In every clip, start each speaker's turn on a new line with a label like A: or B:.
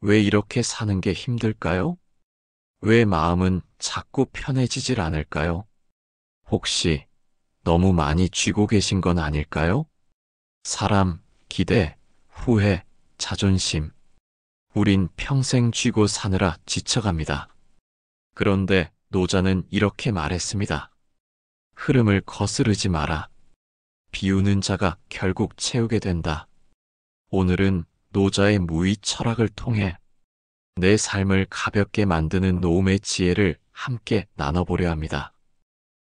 A: 왜 이렇게 사는 게 힘들까요? 왜 마음은 자꾸 편해지질 않을까요? 혹시 너무 많이 쥐고 계신 건 아닐까요? 사람, 기대, 후회, 자존심. 우린 평생 쥐고 사느라 지쳐갑니다. 그런데 노자는 이렇게 말했습니다. 흐름을 거스르지 마라. 비우는 자가 결국 채우게 된다. 오늘은 노자의 무의 철학을 통해 내 삶을 가볍게 만드는 노음의 지혜를 함께 나눠보려 합니다.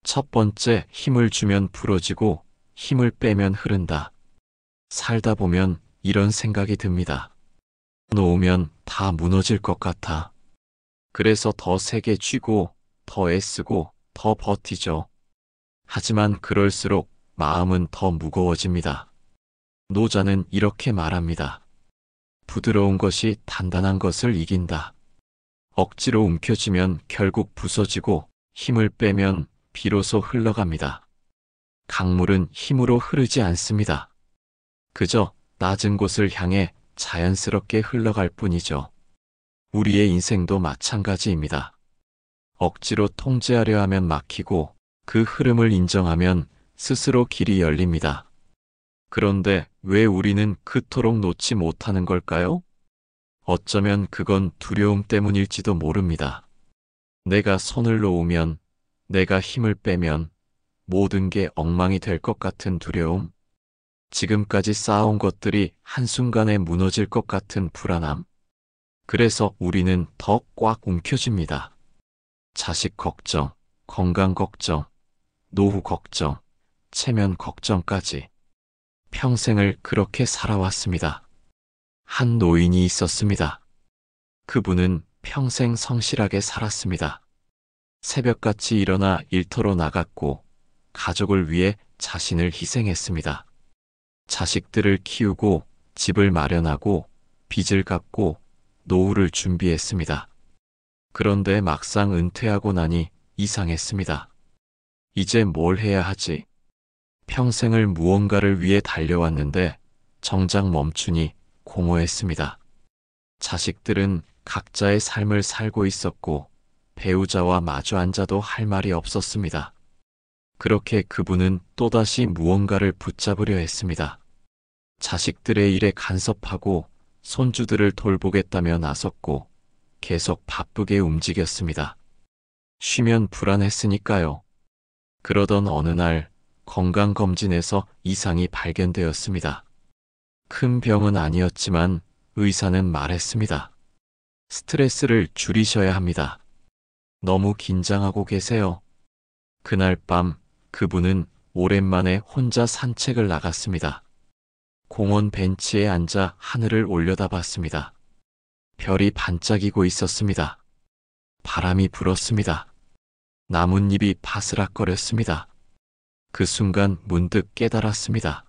A: 첫 번째, 힘을 주면 부러지고 힘을 빼면 흐른다. 살다 보면 이런 생각이 듭니다. 놓으면 다 무너질 것 같아. 그래서 더 세게 쥐고 더 애쓰고 더 버티죠. 하지만 그럴수록 마음은 더 무거워집니다. 노자는 이렇게 말합니다. 부드러운 것이 단단한 것을 이긴다. 억지로 움켜쥐면 결국 부서지고 힘을 빼면 비로소 흘러갑니다. 강물은 힘으로 흐르지 않습니다. 그저 낮은 곳을 향해 자연스럽게 흘러갈 뿐이죠. 우리의 인생도 마찬가지입니다. 억지로 통제하려 하면 막히고 그 흐름을 인정하면 스스로 길이 열립니다. 그런데 왜 우리는 그토록 놓지 못하는 걸까요? 어쩌면 그건 두려움 때문일지도 모릅니다. 내가 손을 놓으면, 내가 힘을 빼면 모든 게 엉망이 될 것 같은 두려움. 지금까지 쌓아온 것들이 한순간에 무너질 것 같은 불안함. 그래서 우리는 더 꽉 움켜쥡니다. 자식 걱정, 건강 걱정, 노후 걱정, 체면 걱정까지. 평생을 그렇게 살아왔습니다. 한 노인이 있었습니다. 그분은 평생 성실하게 살았습니다. 새벽같이 일어나 일터로 나갔고 가족을 위해 자신을 희생했습니다. 자식들을 키우고 집을 마련하고 빚을 갚고 노후를 준비했습니다. 그런데 막상 은퇴하고 나니 이상했습니다. 이제 뭘 해야 하지? 평생을 무언가를 위해 달려왔는데 정작 멈추니 공허했습니다. 자식들은 각자의 삶을 살고 있었고 배우자와 마주 앉아도 할 말이 없었습니다. 그렇게 그분은 또다시 무언가를 붙잡으려 했습니다. 자식들의 일에 간섭하고 손주들을 돌보겠다며 나섰고 계속 바쁘게 움직였습니다. 쉬면 불안했으니까요. 그러던 어느 날 건강검진에서 이상이 발견되었습니다. 큰 병은 아니었지만 의사는 말했습니다. 스트레스를 줄이셔야 합니다. 너무 긴장하고 계세요. 그날 밤 그분은 오랜만에 혼자 산책을 나갔습니다. 공원 벤치에 앉아 하늘을 올려다봤습니다. 별이 반짝이고 있었습니다. 바람이 불었습니다. 나뭇잎이 바스락거렸습니다. 그 순간 문득 깨달았습니다.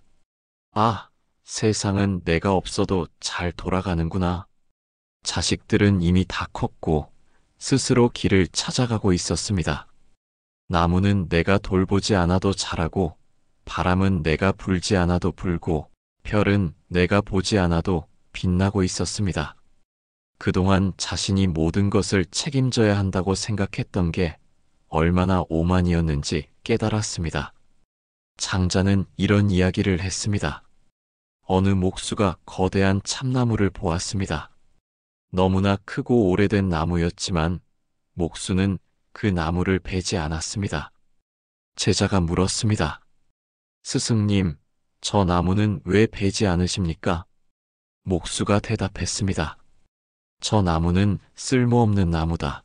A: 아, 세상은 내가 없어도 잘 돌아가는구나. 자식들은 이미 다 컸고 스스로 길을 찾아가고 있었습니다. 나무는 내가 돌보지 않아도 자라고 바람은 내가 불지 않아도 불고 별은 내가 보지 않아도 빛나고 있었습니다. 그동안 자신이 모든 것을 책임져야 한다고 생각했던 게 얼마나 오만이었는지 깨달았습니다. 장자는 이런 이야기를 했습니다. 어느 목수가 거대한 참나무를 보았습니다. 너무나 크고 오래된 나무였지만 목수는 그 나무를 베지 않았습니다. 제자가 물었습니다. 스승님, 저 나무는 왜 베지 않으십니까? 목수가 대답했습니다. 저 나무는 쓸모없는 나무다.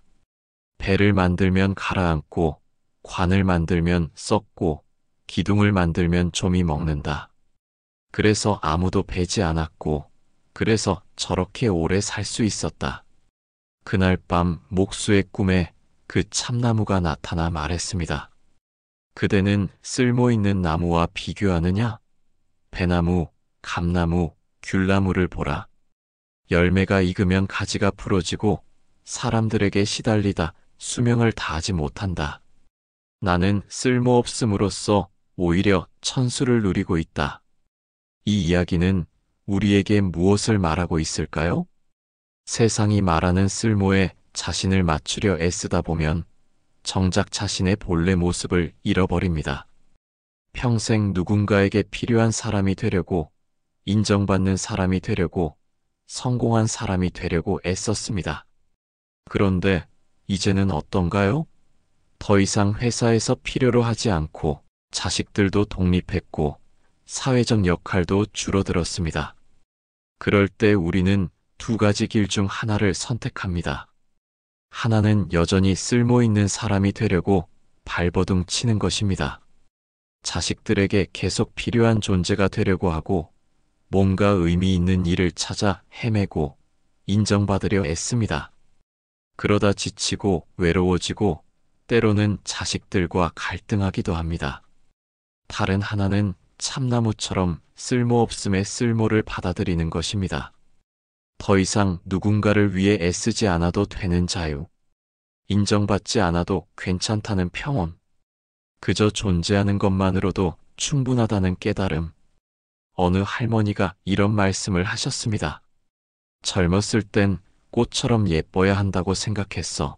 A: 배를 만들면 가라앉고, 관을 만들면 썩고, 기둥을 만들면 좀이 먹는다. 그래서 아무도 베지 않았고, 그래서 저렇게 오래 살 수 있었다. 그날 밤 목수의 꿈에 그 참나무가 나타나 말했습니다. 그대는 쓸모있는 나무와 비교하느냐? 배나무, 감나무, 귤나무를 보라. 열매가 익으면 가지가 부러지고 사람들에게 시달리다 수명을 다하지 못한다. 나는 쓸모없음으로써 오히려 천수를 누리고 있다. 이 이야기는 우리에게 무엇을 말하고 있을까요? 세상이 말하는 쓸모에 자신을 맞추려 애쓰다 보면 정작 자신의 본래 모습을 잃어버립니다. 평생 누군가에게 필요한 사람이 되려고, 인정받는 사람이 되려고, 성공한 사람이 되려고 애썼습니다. 그런데 이제는 어떤가요? 더 이상 회사에서 필요로 하지 않고 자식들도 독립했고 사회적 역할도 줄어들었습니다. 그럴 때 우리는 두 가지 길 중 하나를 선택합니다. 하나는 여전히 쓸모 있는 사람이 되려고 발버둥 치는 것입니다. 자식들에게 계속 필요한 존재가 되려고 하고 뭔가 의미 있는 일을 찾아 헤매고 인정받으려 애씁니다. 그러다 지치고 외로워지고 때로는 자식들과 갈등하기도 합니다. 다른 하나는 참나무처럼 쓸모없음의 쓸모를 받아들이는 것입니다. 더 이상 누군가를 위해 애쓰지 않아도 되는 자유, 인정받지 않아도 괜찮다는 평온, 그저 존재하는 것만으로도 충분하다는 깨달음. 어느 할머니가 이런 말씀을 하셨습니다. 젊었을 땐 꽃처럼 예뻐야 한다고 생각했어.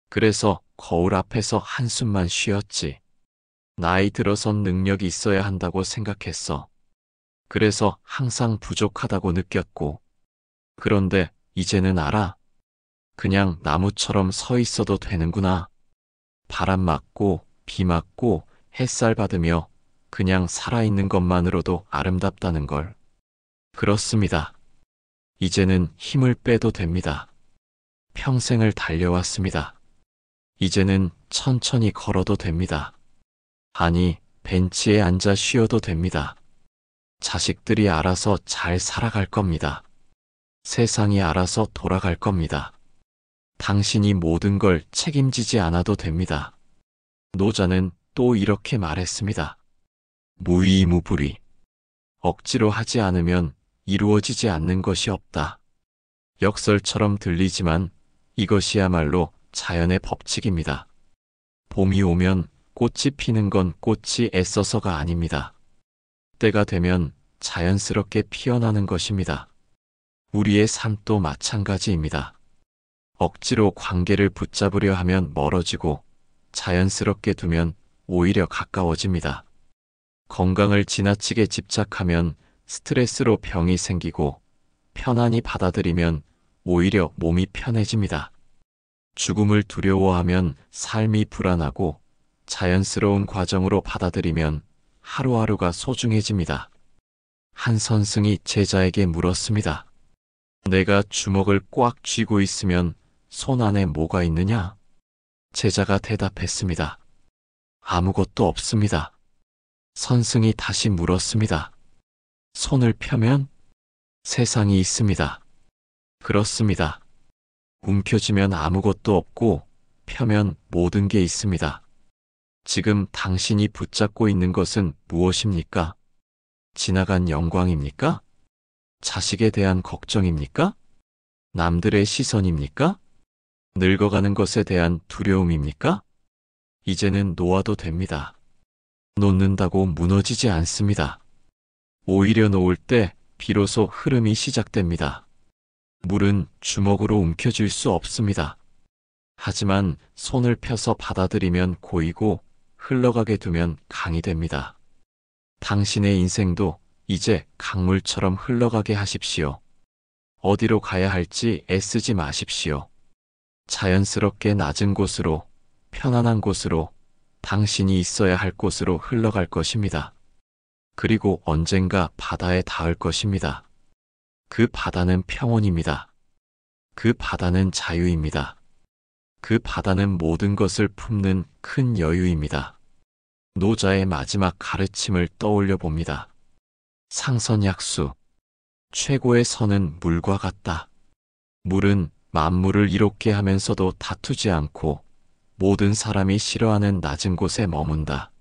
A: 그래서 거울 앞에서 한숨만 쉬었지. 나이 들어선 능력이 있어야 한다고 생각했어. 그래서 항상 부족하다고 느꼈고. 그런데 이제는 알아. 그냥 나무처럼 서 있어도 되는구나. 바람 맞고 비 맞고 햇살 받으며 그냥 살아있는 것만으로도 아름답다는 걸. 그렇습니다. 이제는 힘을 빼도 됩니다. 평생을 달려왔습니다. 이제는 천천히 걸어도 됩니다. 아니, 벤치에 앉아 쉬어도 됩니다. 자식들이 알아서 잘 살아갈 겁니다. 세상이 알아서 돌아갈 겁니다. 당신이 모든 걸 책임지지 않아도 됩니다. 노자는 또 이렇게 말했습니다. 무의무불이. 억지로 하지 않으면 이루어지지 않는 것이 없다. 역설처럼 들리지만 이것이야말로 자연의 법칙입니다. 봄이 오면 꽃이 피는 건 꽃이 애써서가 아닙니다. 때가 되면 자연스럽게 피어나는 것입니다. 우리의 삶도 마찬가지입니다. 억지로 관계를 붙잡으려 하면 멀어지고 자연스럽게 두면 오히려 가까워집니다. 건강을 지나치게 집착하면 스트레스로 병이 생기고 편안히 받아들이면 오히려 몸이 편해집니다. 죽음을 두려워하면 삶이 불안하고 자연스러운 과정으로 받아들이면 하루하루가 소중해집니다. 한 선승이 제자에게 물었습니다. 내가 주먹을 꽉 쥐고 있으면 손 안에 뭐가 있느냐? 제자가 대답했습니다. 아무것도 없습니다. 선승이 다시 물었습니다. 손을 펴면 세상이 있습니다. 그렇습니다. 움켜쥐면 아무것도 없고 펴면 모든 게 있습니다. 지금 당신이 붙잡고 있는 것은 무엇입니까? 지나간 영광입니까? 자식에 대한 걱정입니까? 남들의 시선입니까? 늙어가는 것에 대한 두려움입니까? 이제는 놓아도 됩니다. 놓는다고 무너지지 않습니다. 오히려 놓을 때 비로소 흐름이 시작됩니다. 물은 주먹으로 움켜쥘 수 없습니다. 하지만 손을 펴서 받아들이면 고이고 흘러가게 두면 강이 됩니다. 당신의 인생도 이제 강물처럼 흘러가게 하십시오. 어디로 가야 할지 애쓰지 마십시오. 자연스럽게 낮은 곳으로, 편안한 곳으로, 당신이 있어야 할 곳으로 흘러갈 것입니다. 그리고 언젠가 바다에 닿을 것입니다. 그 바다는 평온입니다. 그 바다는 자유입니다. 그 바다는 모든 것을 품는 큰 여유입니다. 노자의 마지막 가르침을 떠올려 봅니다. 상선약수. 최고의 선은 물과 같다. 물은 만물을 이롭게 하면서도 다투지 않고 모든 사람이 싫어하는 낮은 곳에 머문다.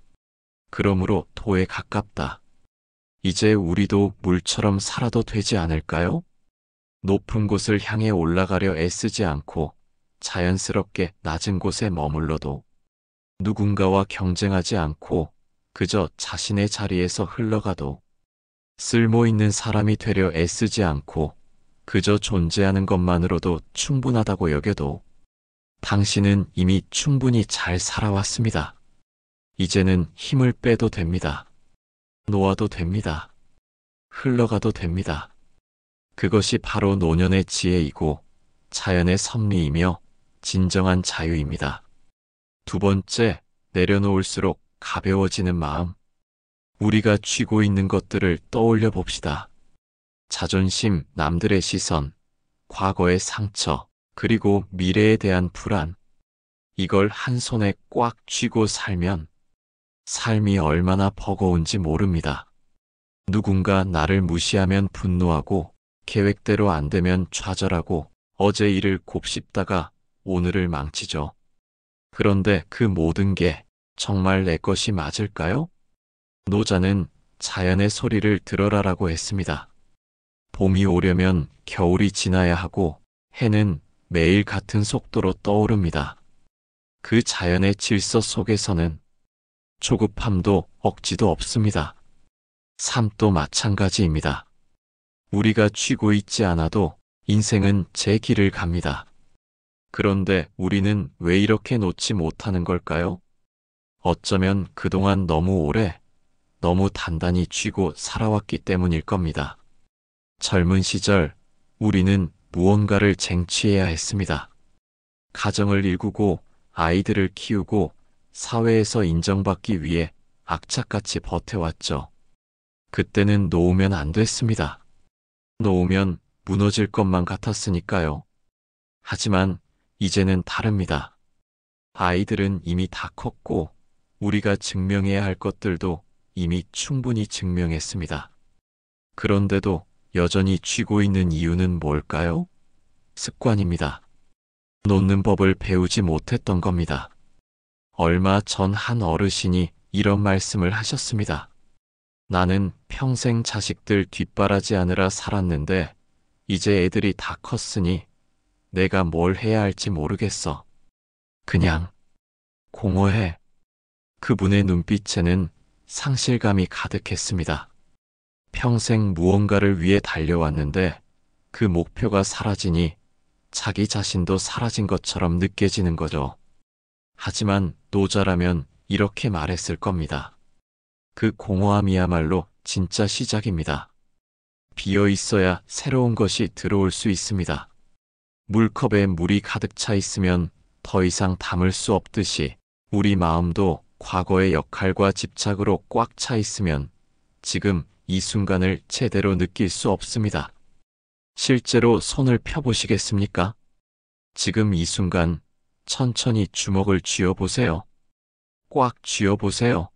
A: 그러므로 도에 가깝다. 이제 우리도 물처럼 살아도 되지 않을까요? 높은 곳을 향해 올라가려 애쓰지 않고 자연스럽게 낮은 곳에 머물러도 누군가와 경쟁하지 않고 그저 자신의 자리에서 흘러가도 쓸모 있는 사람이 되려 애쓰지 않고 그저 존재하는 것만으로도 충분하다고 여겨도 당신은 이미 충분히 잘 살아왔습니다. 이제는 힘을 빼도 됩니다. 놓아도 됩니다. 흘러가도 됩니다. 그것이 바로 노년의 지혜이고 자연의 섭리이며 진정한 자유입니다. 두 번째, 내려놓을수록 가벼워지는 마음. 우리가 쥐고 있는 것들을 떠올려 봅시다. 자존심, 남들의 시선, 과거의 상처, 그리고 미래에 대한 불안. 이걸 한 손에 꽉 쥐고 살면 삶이 얼마나 버거운지 모릅니다. 누군가 나를 무시하면 분노하고 계획대로 안 되면 좌절하고 어제 일을 곱씹다가 오늘을 망치죠. 그런데 그 모든 게 정말 내 것이 맞을까요? 노자는 자연의 소리를 들어라라고 했습니다. 봄이 오려면 겨울이 지나야 하고 해는 매일 같은 속도로 떠오릅니다. 그 자연의 질서 속에서는 조급함도 억지도 없습니다. 삶도 마찬가지입니다. 우리가 쥐고 있지 않아도 인생은 제 길을 갑니다. 그런데 우리는 왜 이렇게 놓지 못하는 걸까요? 어쩌면 그동안 너무 오래, 너무 단단히 쥐고 살아왔기 때문일 겁니다. 젊은 시절 우리는 무언가를 쟁취해야 했습니다. 가정을 일구고 아이들을 키우고 사회에서 인정받기 위해 악착같이 버텨왔죠. 그때는 놓으면 안 됐습니다. 놓으면 무너질 것만 같았으니까요. 하지만 이제는 다릅니다. 아이들은 이미 다 컸고 우리가 증명해야 할 것들도 이미 충분히 증명했습니다. 그런데도 여전히 쥐고 있는 이유는 뭘까요? 습관입니다. 놓는 법을 배우지 못했던 겁니다. 얼마 전 한 어르신이 이런 말씀을 하셨습니다. 나는 평생 자식들 뒷바라지 하느라 살았는데 이제 애들이 다 컸으니 내가 뭘 해야 할지 모르겠어. 그냥 공허해. 그분의 눈빛에는 상실감이 가득했습니다. 평생 무언가를 위해 달려왔는데 그 목표가 사라지니 자기 자신도 사라진 것처럼 느껴지는 거죠. 하지만 노자라면 이렇게 말했을 겁니다. 그 공허함이야말로 진짜 시작입니다. 비어 있어야 새로운 것이 들어올 수 있습니다. 물컵에 물이 가득 차 있으면 더 이상 담을 수 없듯이 우리 마음도 과거의 역할과 집착으로 꽉 차 있으면 지금 이 순간을 제대로 느낄 수 없습니다. 실제로 손을 펴보시겠습니까? 지금 이 순간 천천히 주먹을 쥐어보세요. 꽉 쥐어보세요.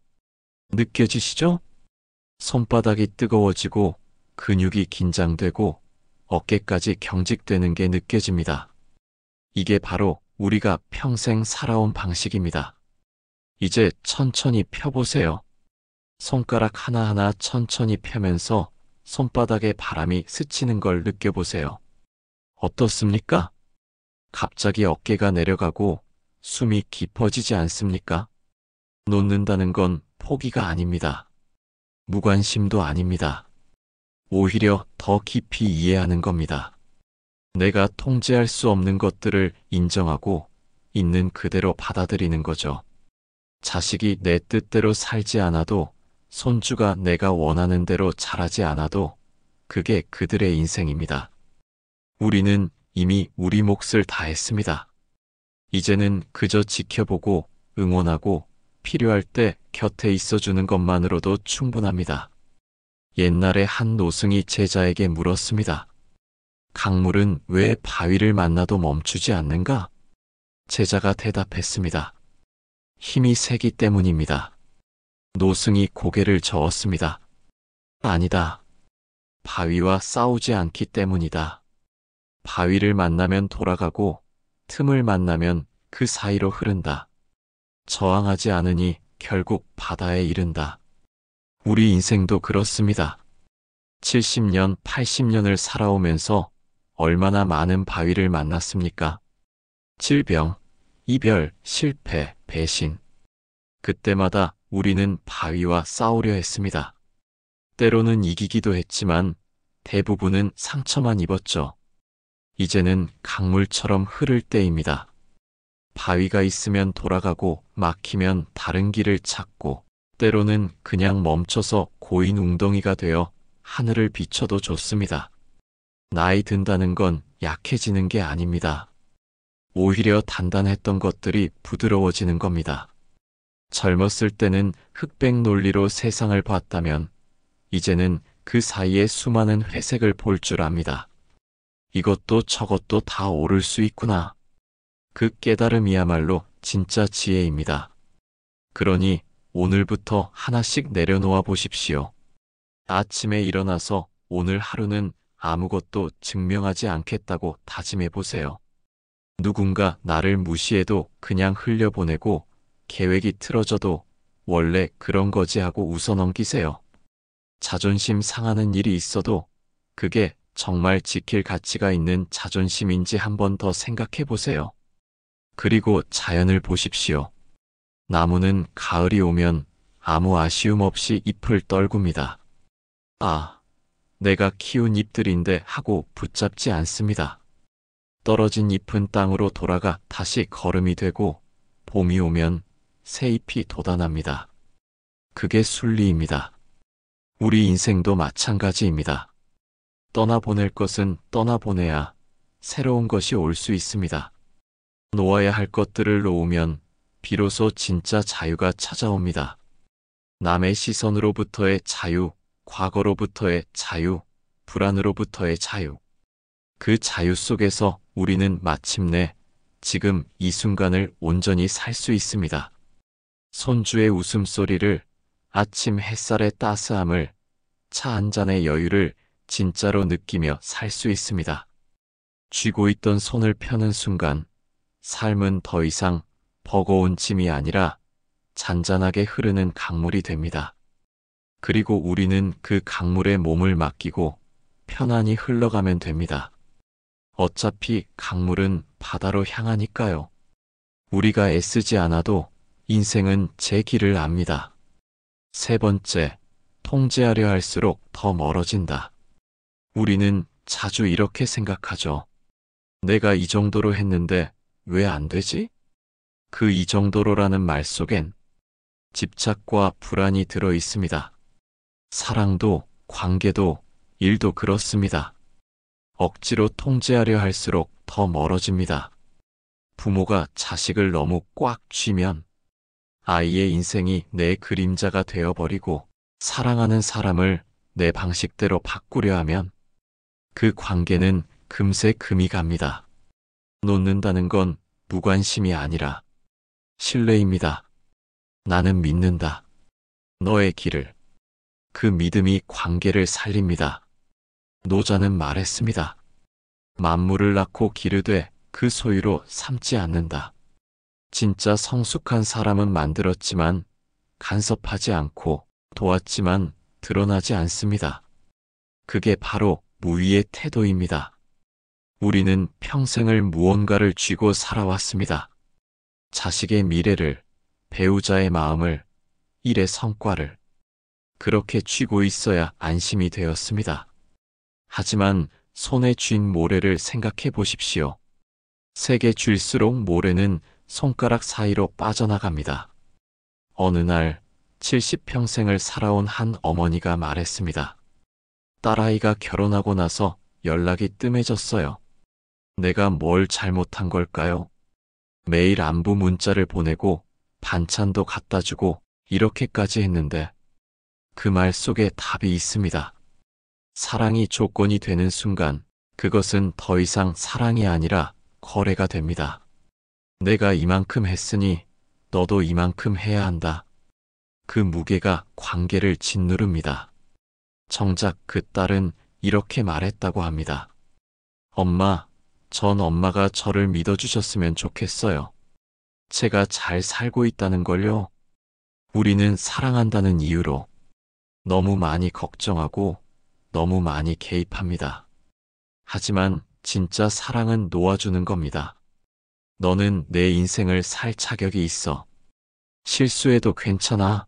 A: 느껴지시죠? 손바닥이 뜨거워지고 근육이 긴장되고 어깨까지 경직되는 게 느껴집니다. 이게 바로 우리가 평생 살아온 방식입니다. 이제 천천히 펴보세요. 손가락 하나하나 천천히 펴면서 손바닥에 바람이 스치는 걸 느껴보세요. 어떻습니까? 갑자기 어깨가 내려가고 숨이 깊어지지 않습니까? 놓는다는 건 포기가 아닙니다. 무관심도 아닙니다. 오히려 더 깊이 이해하는 겁니다. 내가 통제할 수 없는 것들을 인정하고 있는 그대로 받아들이는 거죠. 자식이 내 뜻대로 살지 않아도 손주가 내가 원하는 대로 자라지 않아도 그게 그들의 인생입니다. 우리는 이미 우리 몫을 다했습니다. 이제는 그저 지켜보고 응원하고 필요할 때 곁에 있어주는 것만으로도 충분합니다. 옛날에 한 노승이 제자에게 물었습니다. 강물은 왜 바위를 만나도 멈추지 않는가? 제자가 대답했습니다. 힘이 세기 때문입니다. 노승이 고개를 저었습니다. 아니다. 바위와 싸우지 않기 때문이다. 바위를 만나면 돌아가고 틈을 만나면 그 사이로 흐른다. 저항하지 않으니 결국 바다에 이른다. 우리 인생도 그렇습니다. 70년, 80년을 살아오면서 얼마나 많은 바위를 만났습니까? 질병, 이별, 실패, 배신. 그때마다 우리는 바위와 싸우려 했습니다. 때로는 이기기도 했지만 대부분은 상처만 입었죠. 이제는 강물처럼 흐를 때입니다. 바위가 있으면 돌아가고 막히면 다른 길을 찾고 때로는 그냥 멈춰서 고인 웅덩이가 되어 하늘을 비춰도 좋습니다. 나이 든다는 건 약해지는 게 아닙니다. 오히려 단단했던 것들이 부드러워지는 겁니다. 젊었을 때는 흑백 논리로 세상을 봤다면 이제는 그 사이에 수많은 회색을 볼 줄 압니다. 이것도 저것도 다 옳을 수 있구나. 그 깨달음이야말로 진짜 지혜입니다. 그러니 오늘부터 하나씩 내려놓아 보십시오. 아침에 일어나서 오늘 하루는 아무것도 증명하지 않겠다고 다짐해 보세요. 누군가 나를 무시해도 그냥 흘려보내고 계획이 틀어져도 원래 그런 거지 하고 웃어넘기세요. 자존심 상하는 일이 있어도 그게 정말 지킬 가치가 있는 자존심인지 한 번 더 생각해 보세요. 그리고 자연을 보십시오. 나무는 가을이 오면 아무 아쉬움 없이 잎을 떨굽니다. 아, 내가 키운 잎들인데 하고 붙잡지 않습니다. 떨어진 잎은 땅으로 돌아가 다시 거름이 되고 봄이 오면 새 잎이 돋아납니다. 그게 순리입니다. 우리 인생도 마찬가지입니다. 떠나보낼 것은 떠나보내야 새로운 것이 올 수 있습니다. 놓아야 할 것들을 놓으면 비로소 진짜 자유가 찾아옵니다. 남의 시선으로부터의 자유, 과거로부터의 자유, 불안으로부터의 자유. 그 자유 속에서 우리는 마침내 지금 이 순간을 온전히 살 수 있습니다. 손주의 웃음소리를, 아침 햇살의 따스함을, 차 한 잔의 여유를 진짜로 느끼며 살 수 있습니다. 쥐고 있던 손을 펴는 순간 삶은 더 이상 버거운 짐이 아니라 잔잔하게 흐르는 강물이 됩니다. 그리고 우리는 그 강물에 몸을 맡기고 편안히 흘러가면 됩니다. 어차피 강물은 바다로 향하니까요. 우리가 애쓰지 않아도 인생은 제 길을 압니다. 세 번째, 통제하려 할수록 더 멀어진다. 우리는 자주 이렇게 생각하죠. 내가 이 정도로 했는데 왜 안 되지? 그 이 정도로라는 말 속엔 집착과 불안이 들어 있습니다. 사랑도, 관계도, 일도 그렇습니다. 억지로 통제하려 할수록 더 멀어집니다. 부모가 자식을 너무 꽉 쥐면 아이의 인생이 내 그림자가 되어버리고 사랑하는 사람을 내 방식대로 바꾸려 하면 그 관계는 금세 금이 갑니다. 놓는다는 건 무관심이 아니라 신뢰입니다. 나는 믿는다. 너의 길을. 그 믿음이 관계를 살립니다. 노자는 말했습니다. 만물을 낳고 기르되 그 소유로 삼지 않는다. 진짜 성숙한 사람은 만들었지만 간섭하지 않고 도왔지만 드러나지 않습니다. 그게 바로 무위의 태도입니다. 우리는 평생을 무언가를 쥐고 살아왔습니다. 자식의 미래를, 배우자의 마음을, 일의 성과를. 그렇게 쥐고 있어야 안심이 되었습니다. 하지만 손에 쥔 모래를 생각해 보십시오. 세게 쥘수록 모래는 손가락 사이로 빠져나갑니다. 어느 날 70평생을 살아온 한 어머니가 말했습니다. 딸아이가 결혼하고 나서 연락이 뜸해졌어요. 내가 뭘 잘못한 걸까요? 매일 안부 문자를 보내고 반찬도 갖다 주고 이렇게까지 했는데 그 말 속에 답이 있습니다. 사랑이 조건이 되는 순간 그것은 더 이상 사랑이 아니라 거래가 됩니다. 내가 이만큼 했으니 너도 이만큼 해야 한다. 그 무게가 관계를 짓누릅니다. 정작 그 딸은 이렇게 말했다고 합니다. 엄마, 전 엄마가 저를 믿어주셨으면 좋겠어요. 제가 잘 살고 있다는 걸요. 우리는 사랑한다는 이유로 너무 많이 걱정하고 너무 많이 개입합니다. 하지만 진짜 사랑은 놓아주는 겁니다. 너는 내 인생을 살 자격이 있어. 실수해도 괜찮아.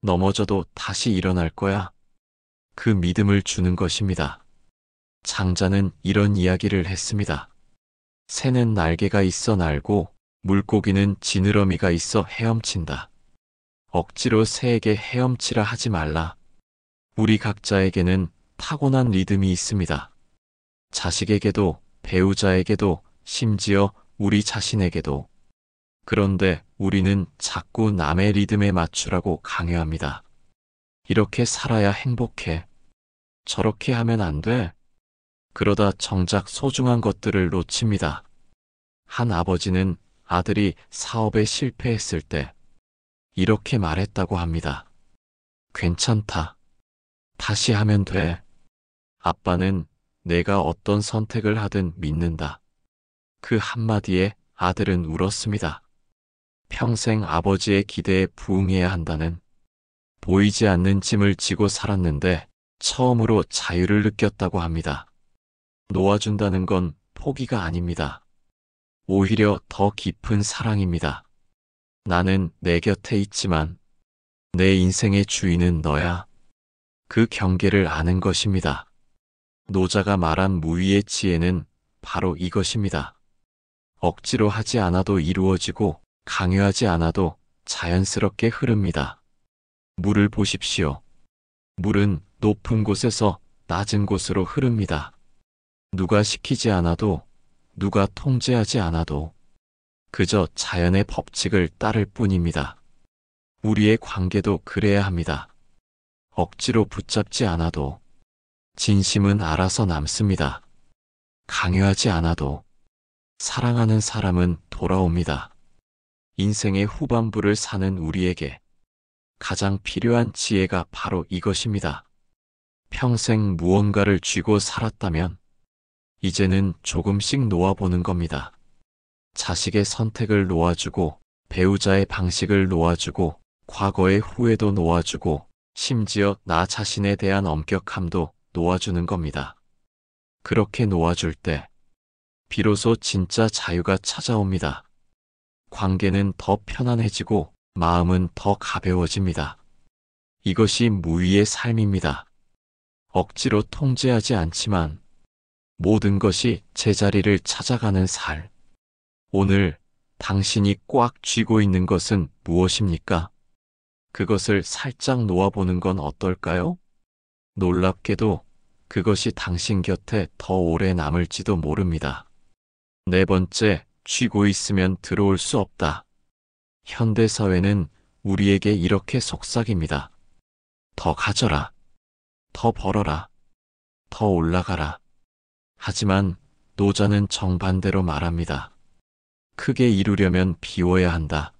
A: 넘어져도 다시 일어날 거야. 그 믿음을 주는 것입니다. 장자는 이런 이야기를 했습니다. 새는 날개가 있어 날고 물고기는 지느러미가 있어 헤엄친다. 억지로 새에게 헤엄치라 하지 말라. 우리 각자에게는 타고난 리듬이 있습니다. 자식에게도 배우자에게도 심지어 우리 자신에게도. 그런데 우리는 자꾸 남의 리듬에 맞추라고 강요합니다. 이렇게 살아야 행복해. 저렇게 하면 안 돼. 그러다 정작 소중한 것들을 놓칩니다. 한 아버지는 아들이 사업에 실패했을 때 이렇게 말했다고 합니다. 괜찮다. 다시 하면 돼. 아빠는 내가 어떤 선택을 하든 믿는다. 그 한마디에 아들은 울었습니다. 평생 아버지의 기대에 부응해야 한다는, 보이지 않는 짐을 지고 살았는데 처음으로 자유를 느꼈다고 합니다. 놓아준다는 건 포기가 아닙니다. 오히려 더 깊은 사랑입니다. 나는 내 곁에 있지만 내 인생의 주인은 너야. 그 경계를 아는 것입니다. 노자가 말한 무위의 지혜는 바로 이것입니다. 억지로 하지 않아도 이루어지고 강요하지 않아도 자연스럽게 흐릅니다. 물을 보십시오. 물은 높은 곳에서 낮은 곳으로 흐릅니다. 누가 시키지 않아도, 누가 통제하지 않아도 그저 자연의 법칙을 따를 뿐입니다. 우리의 관계도 그래야 합니다. 억지로 붙잡지 않아도 진심은 알아서 남습니다. 강요하지 않아도 사랑하는 사람은 돌아옵니다. 인생의 후반부를 사는 우리에게 가장 필요한 지혜가 바로 이것입니다. 평생 무언가를 쥐고 살았다면 이제는 조금씩 놓아보는 겁니다. 자식의 선택을 놓아주고, 배우자의 방식을 놓아주고, 과거의 후회도 놓아주고, 심지어 나 자신에 대한 엄격함도 놓아주는 겁니다. 그렇게 놓아줄 때 비로소 진짜 자유가 찾아옵니다. 관계는 더 편안해지고 마음은 더 가벼워집니다. 이것이 무위의 삶입니다. 억지로 통제하지 않지만 모든 것이 제자리를 찾아가는 살. 오늘 당신이 꽉 쥐고 있는 것은 무엇입니까? 그것을 살짝 놓아보는 건 어떨까요? 놀랍게도 그것이 당신 곁에 더 오래 남을지도 모릅니다. 네 번째, 쥐고 있으면 들어올 수 없다. 현대사회는 우리에게 이렇게 속삭입니다. 더 가져라. 더 벌어라. 더 올라가라. 하지만 노자는 정반대로 말합니다. 크게 이루려면 비워야 한다.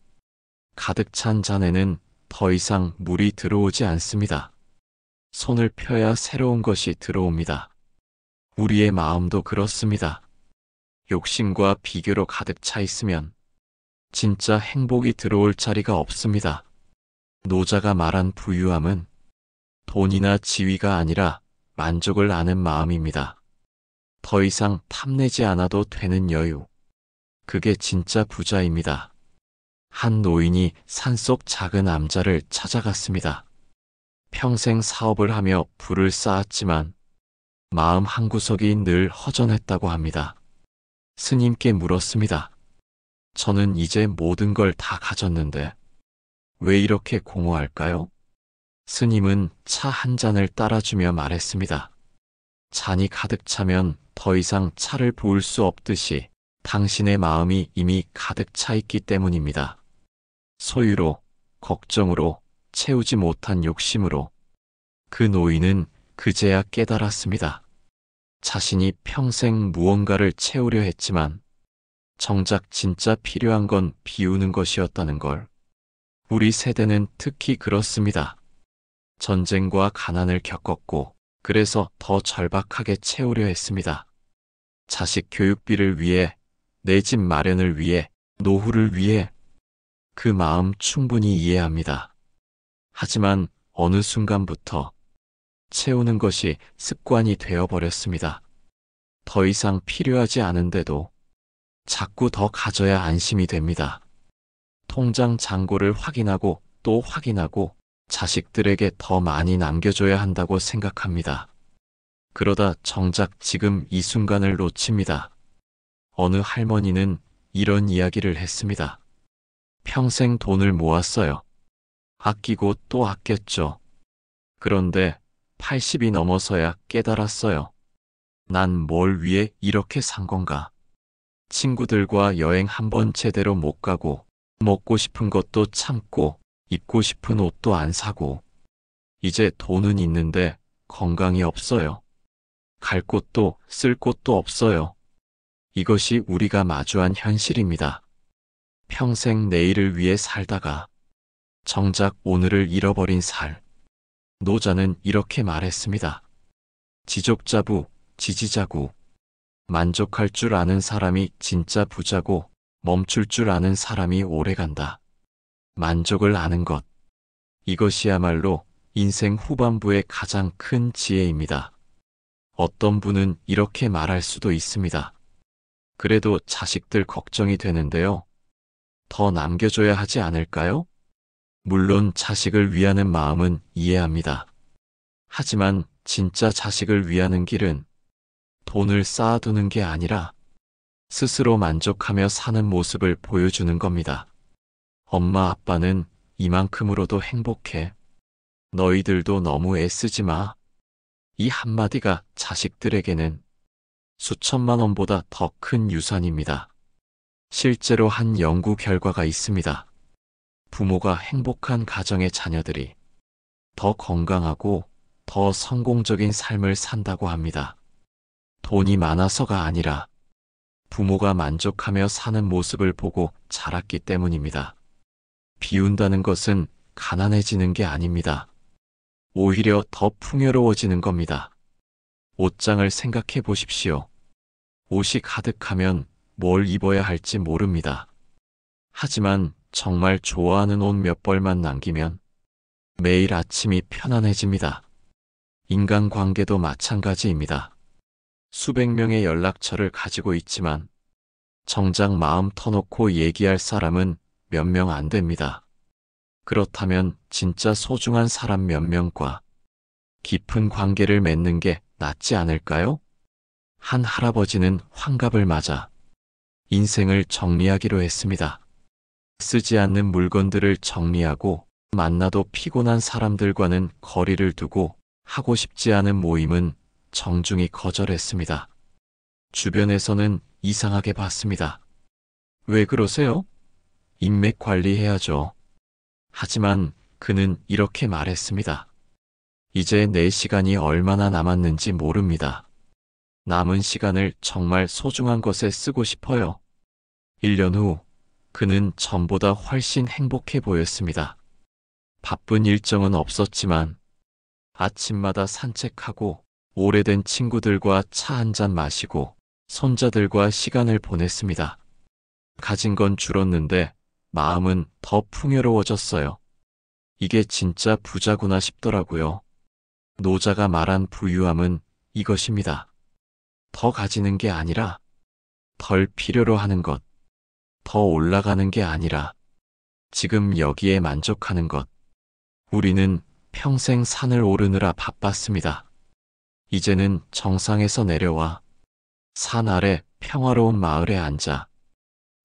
A: 가득 찬 잔에는 더 이상 물이 들어오지 않습니다. 손을 펴야 새로운 것이 들어옵니다. 우리의 마음도 그렇습니다. 욕심과 비교로 가득 차 있으면 진짜 행복이 들어올 자리가 없습니다. 노자가 말한 부유함은 돈이나 지위가 아니라 만족을 아는 마음입니다. 더 이상 탐내지 않아도 되는 여유. 그게 진짜 부자입니다. 한 노인이 산속 작은 암자를 찾아갔습니다. 평생 사업을 하며 부를 쌓았지만 마음 한구석이 늘 허전했다고 합니다. 스님께 물었습니다. 저는 이제 모든 걸 다 가졌는데 왜 이렇게 공허할까요? 스님은 차 한 잔을 따라주며 말했습니다. 잔이 가득 차면 더 이상 차를 부을 수 없듯이 당신의 마음이 이미 가득 차 있기 때문입니다. 소유로, 걱정으로, 채우지 못한 욕심으로. 그 노인은 그제야 깨달았습니다. 자신이 평생 무언가를 채우려 했지만 정작 진짜 필요한 건 비우는 것이었다는 걸. 우리 세대는 특히 그렇습니다. 전쟁과 가난을 겪었고 그래서 더 절박하게 채우려 했습니다. 자식 교육비를 위해, 내 집 마련을 위해, 노후를 위해. 그 마음 충분히 이해합니다. 하지만 어느 순간부터 채우는 것이 습관이 되어버렸습니다. 더 이상 필요하지 않은데도 자꾸 더 가져야 안심이 됩니다. 통장 잔고를 확인하고 또 확인하고 자식들에게 더 많이 남겨줘야 한다고 생각합니다. 그러다 정작 지금 이 순간을 놓칩니다. 어느 할머니는 이런 이야기를 했습니다. 평생 돈을 모았어요. 아끼고 또 아꼈죠. 그런데 80이 넘어서야 깨달았어요. 난 뭘 위해 이렇게 산 건가? 친구들과 여행 한 번 제대로 못 가고, 먹고 싶은 것도 참고, 입고 싶은 옷도 안 사고, 이제 돈은 있는데 건강이 없어요. 갈 곳도 쓸 곳도 없어요. 이것이 우리가 마주한 현실입니다. 평생 내일을 위해 살다가 정작 오늘을 잃어버린 살. 노자는 이렇게 말했습니다. 지족자부, 지지자구. 만족할 줄 아는 사람이 진짜 부자고 멈출 줄 아는 사람이 오래간다. 만족을 아는 것. 이것이야말로 인생 후반부의 가장 큰 지혜입니다. 어떤 분은 이렇게 말할 수도 있습니다. 그래도 자식들 걱정이 되는데요. 더 남겨줘야 하지 않을까요? 물론 자식을 위하는 마음은 이해합니다. 하지만 진짜 자식을 위하는 길은 돈을 쌓아두는 게 아니라 스스로 만족하며 사는 모습을 보여주는 겁니다. 엄마 아빠는 이만큼으로도 행복해. 너희들도 너무 애쓰지 마. 이 한마디가 자식들에게는 수천만 원보다 더 큰 유산입니다. 실제로 한 연구 결과가 있습니다. 부모가 행복한 가정의 자녀들이 더 건강하고 더 성공적인 삶을 산다고 합니다. 돈이 많아서가 아니라 부모가 만족하며 사는 모습을 보고 자랐기 때문입니다. 비운다는 것은 가난해지는 게 아닙니다. 오히려 더 풍요로워지는 겁니다. 옷장을 생각해 보십시오. 옷이 가득하면 뭘 입어야 할지 모릅니다. 하지만 정말 좋아하는 옷 몇 벌만 남기면 매일 아침이 편안해집니다. 인간관계도 마찬가지입니다. 수백 명의 연락처를 가지고 있지만 정작 마음 터놓고 얘기할 사람은 몇 명 안 됩니다. 그렇다면 진짜 소중한 사람 몇 명과 깊은 관계를 맺는 게 낫지 않을까요? 한 할아버지는 환갑을 맞아 인생을 정리하기로 했습니다. 쓰지 않는 물건들을 정리하고 만나도 피곤한 사람들과는 거리를 두고 하고 싶지 않은 모임은 정중히 거절했습니다. 주변에서는 이상하게 봤습니다. 왜 그러세요? 인맥 관리해야죠. 하지만 그는 이렇게 말했습니다. 이제 내 시간이 얼마나 남았는지 모릅니다. 남은 시간을 정말 소중한 것에 쓰고 싶어요. 1년 후 그는 전보다 훨씬 행복해 보였습니다. 바쁜 일정은 없었지만 아침마다 산책하고 오래된 친구들과 차 한잔 마시고 손자들과 시간을 보냈습니다. 가진 건 줄었는데 마음은 더 풍요로워졌어요. 이게 진짜 부자구나 싶더라고요. 노자가 말한 부유함은 이것입니다. 더 가지는 게 아니라 덜 필요로 하는 것, 더 올라가는 게 아니라 지금 여기에 만족하는 것. 우리는 평생 산을 오르느라 바빴습니다. 이제는 정상에서 내려와 산 아래 평화로운 마을에 앉아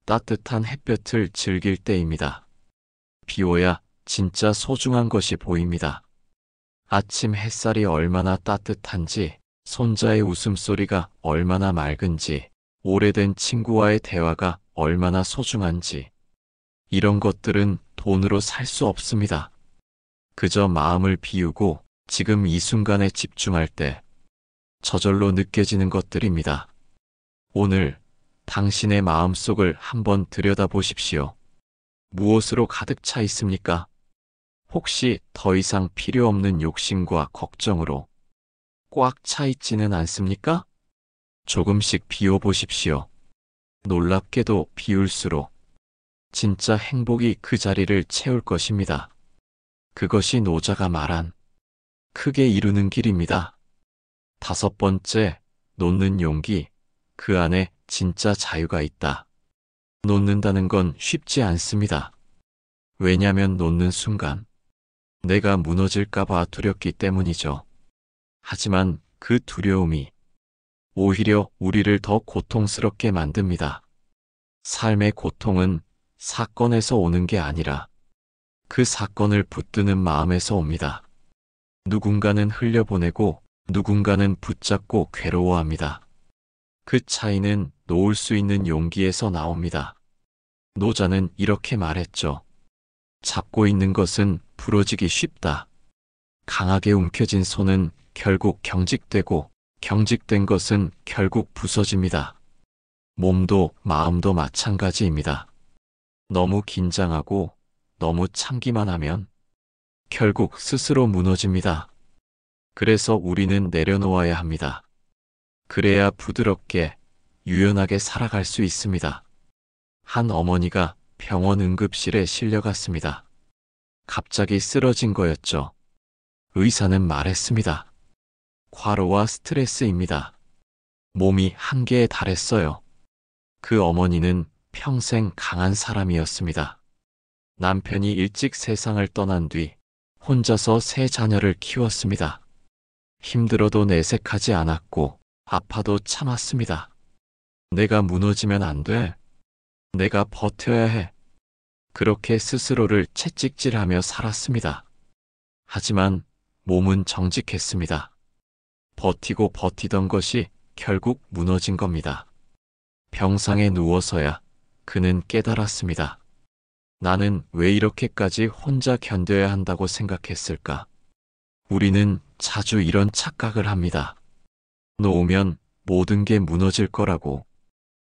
A: 따뜻한 햇볕을 즐길 때입니다. 비 오야 진짜 소중한 것이 보입니다. 아침 햇살이 얼마나 따뜻한지, 손자의 웃음소리가 얼마나 맑은지, 오래된 친구와의 대화가 얼마나 소중한지, 이런 것들은 돈으로 살 수 없습니다. 그저 마음을 비우고 지금 이 순간에 집중할 때 저절로 느껴지는 것들입니다. 오늘 당신의 마음속을 한번 들여다보십시오. 무엇으로 가득 차 있습니까? 혹시 더 이상 필요 없는 욕심과 걱정으로 꽉 차 있지는 않습니까? 조금씩 비워보십시오. 놀랍게도 비울수록 진짜 행복이 그 자리를 채울 것입니다. 그것이 노자가 말한 크게 이루는 길입니다. 5번째, 놓는 용기. 그 안에 진짜 자유가 있다. 놓는다는 건 쉽지 않습니다. 왜냐면 놓는 순간 내가 무너질까봐 두렵기 때문이죠. 하지만 그 두려움이 오히려 우리를 더 고통스럽게 만듭니다. 삶의 고통은 사건에서 오는 게 아니라 그 사건을 붙드는 마음에서 옵니다. 누군가는 흘려보내고 누군가는 붙잡고 괴로워합니다. 그 차이는 놓을 수 있는 용기에서 나옵니다. 노자는 이렇게 말했죠. 잡고 있는 것은 부러지기 쉽다. 강하게 움켜쥔 손은 결국 경직되고 경직된 것은 결국 부서집니다. 몸도 마음도 마찬가지입니다. 너무 긴장하고 너무 참기만 하면 결국 스스로 무너집니다. 그래서 우리는 내려놓아야 합니다. 그래야 부드럽게 유연하게 살아갈 수 있습니다. 한 어머니가 병원 응급실에 실려갔습니다. 갑자기 쓰러진 거였죠. 의사는 말했습니다. 과로와 스트레스입니다. 몸이 한계에 달했어요. 그 어머니는 평생 강한 사람이었습니다. 남편이 일찍 세상을 떠난 뒤 혼자서 세 자녀를 키웠습니다. 힘들어도 내색하지 않았고 아파도 참았습니다. 내가 무너지면 안 돼. 내가 버텨야 해. 그렇게 스스로를 채찍질하며 살았습니다. 하지만 몸은 정직했습니다. 버티고 버티던 것이 결국 무너진 겁니다. 병상에 누워서야 그는 깨달았습니다. 나는 왜 이렇게까지 혼자 견뎌야 한다고 생각했을까? 우리는 자주 이런 착각을 합니다. 놓으면 모든 게 무너질 거라고.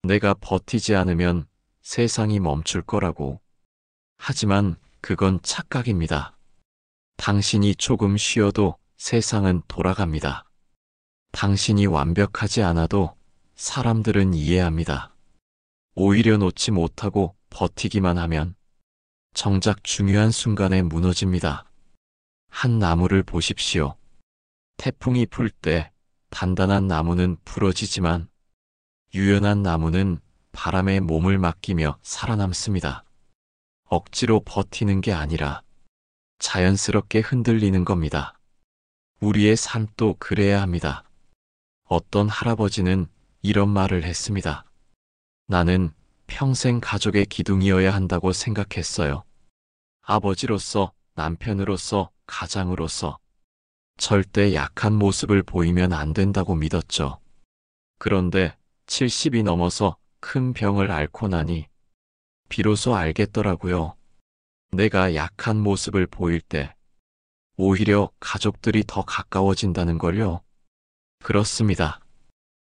A: 내가 버티지 않으면 세상이 멈출 거라고. 하지만 그건 착각입니다. 당신이 조금 쉬어도 세상은 돌아갑니다. 당신이 완벽하지 않아도 사람들은 이해합니다. 오히려 놓지 못하고 버티기만 하면 정작 중요한 순간에 무너집니다. 한 나무를 보십시오. 태풍이 불 때 단단한 나무는 부러지지만 유연한 나무는 바람에 몸을 맡기며 살아남습니다. 억지로 버티는 게 아니라 자연스럽게 흔들리는 겁니다. 우리의 삶도 그래야 합니다. 어떤 할아버지는 이런 말을 했습니다. 나는 평생 가족의 기둥이어야 한다고 생각했어요. 아버지로서, 남편으로서, 가장으로서 절대 약한 모습을 보이면 안 된다고 믿었죠. 그런데 70이 넘어서 큰 병을 앓고 나니 비로소 알겠더라고요. 내가 약한 모습을 보일 때 오히려 가족들이 더 가까워진다는 걸요. 그렇습니다.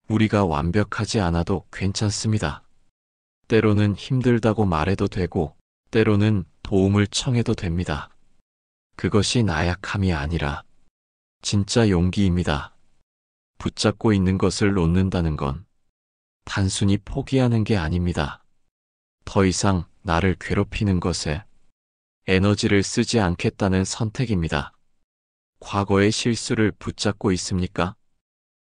A: 우리가 완벽하지 않아도 괜찮습니다. 때로는 힘들다고 말해도 되고 때로는 도움을 청해도 됩니다. 그것이 나약함이 아니라 진짜 용기입니다. 붙잡고 있는 것을 놓는다는 건 단순히 포기하는 게 아닙니다. 더 이상 나를 괴롭히는 것에 에너지를 쓰지 않겠다는 선택입니다. 과거의 실수를 붙잡고 있습니까?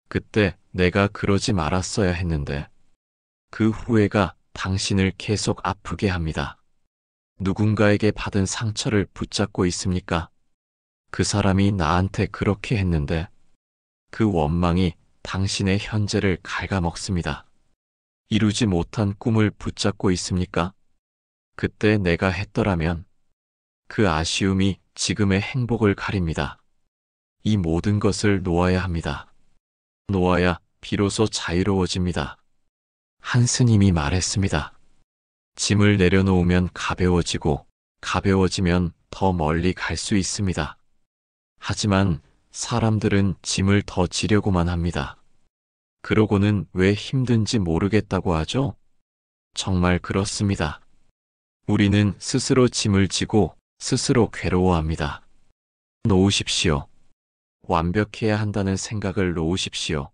A: 그때 내가 그러지 말았어야 했는데 그 후회가 당신을 계속 아프게 합니다. 누군가에게 받은 상처를 붙잡고 있습니까? 그 사람이 나한테 그렇게 했는데 그 원망이 당신의 현재를 갉아먹습니다. 이루지 못한 꿈을 붙잡고 있습니까? 그때 내가 했더라면 그 아쉬움이 지금의 행복을 가립니다. 이 모든 것을 놓아야 합니다. 놓아야 비로소 자유로워집니다. 한 스님이 말했습니다. 짐을 내려놓으면 가벼워지고 가벼워지면 더 멀리 갈 수 있습니다. 하지만 사람들은 짐을 더 지려고만 합니다. 그러고는 왜 힘든지 모르겠다고 하죠? 정말 그렇습니다. 우리는 스스로 짐을 지고 스스로 괴로워합니다. 놓으십시오. 완벽해야 한다는 생각을 놓으십시오.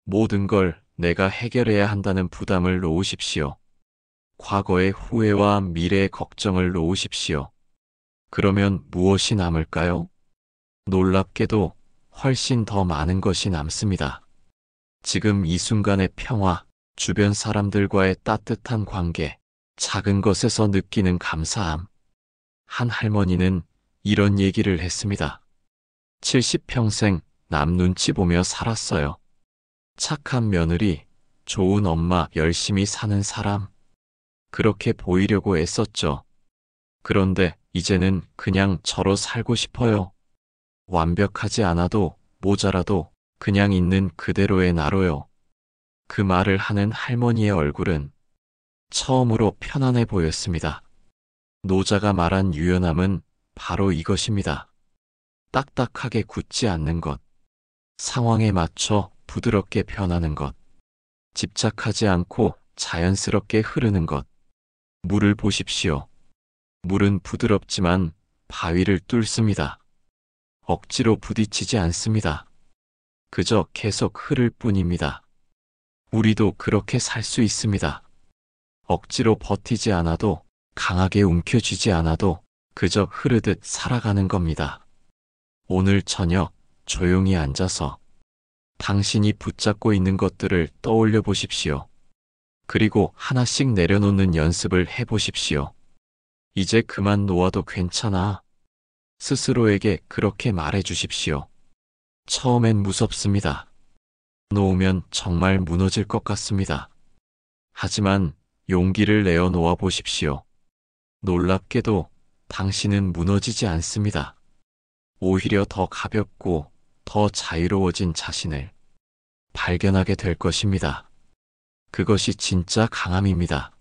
A: 모든 걸 내가 해결해야 한다는 부담을 놓으십시오. 과거의 후회와 미래의 걱정을 놓으십시오. 그러면 무엇이 남을까요? 놀랍게도 훨씬 더 많은 것이 남습니다. 지금 이 순간의 평화, 주변 사람들과의 따뜻한 관계, 작은 것에서 느끼는 감사함. 한 할머니는 이런 얘기를 했습니다. 70평생 남 눈치 보며 살았어요. 착한 며느리, 좋은 엄마, 열심히 사는 사람. 그렇게 보이려고 애썼죠. 그런데 이제는 그냥 저로 살고 싶어요. 완벽하지 않아도 모자라도 그냥 있는 그대로의 나로요. 그 말을 하는 할머니의 얼굴은 처음으로 편안해 보였습니다. 노자가 말한 유연함은 바로 이것입니다. 딱딱하게 굳지 않는 것. 상황에 맞춰 부드럽게 변하는 것. 집착하지 않고 자연스럽게 흐르는 것. 물을 보십시오. 물은 부드럽지만 바위를 뚫습니다. 억지로 부딪히지 않습니다. 그저 계속 흐를 뿐입니다. 우리도 그렇게 살 수 있습니다. 억지로 버티지 않아도, 강하게 움켜쥐지 않아도 그저 흐르듯 살아가는 겁니다. 오늘 저녁 조용히 앉아서 당신이 붙잡고 있는 것들을 떠올려 보십시오. 그리고 하나씩 내려놓는 연습을 해 보십시오. 이제 그만 놓아도 괜찮아. 스스로에게 그렇게 말해 주십시오. 처음엔 무섭습니다. 놓으면 정말 무너질 것 같습니다. 하지만 용기를 내어 놓아 보십시오. 놀랍게도 당신은 무너지지 않습니다. 오히려 더 가볍고 더 자유로워진 자신을 발견하게 될 것입니다. 그것이 진짜 강함입니다.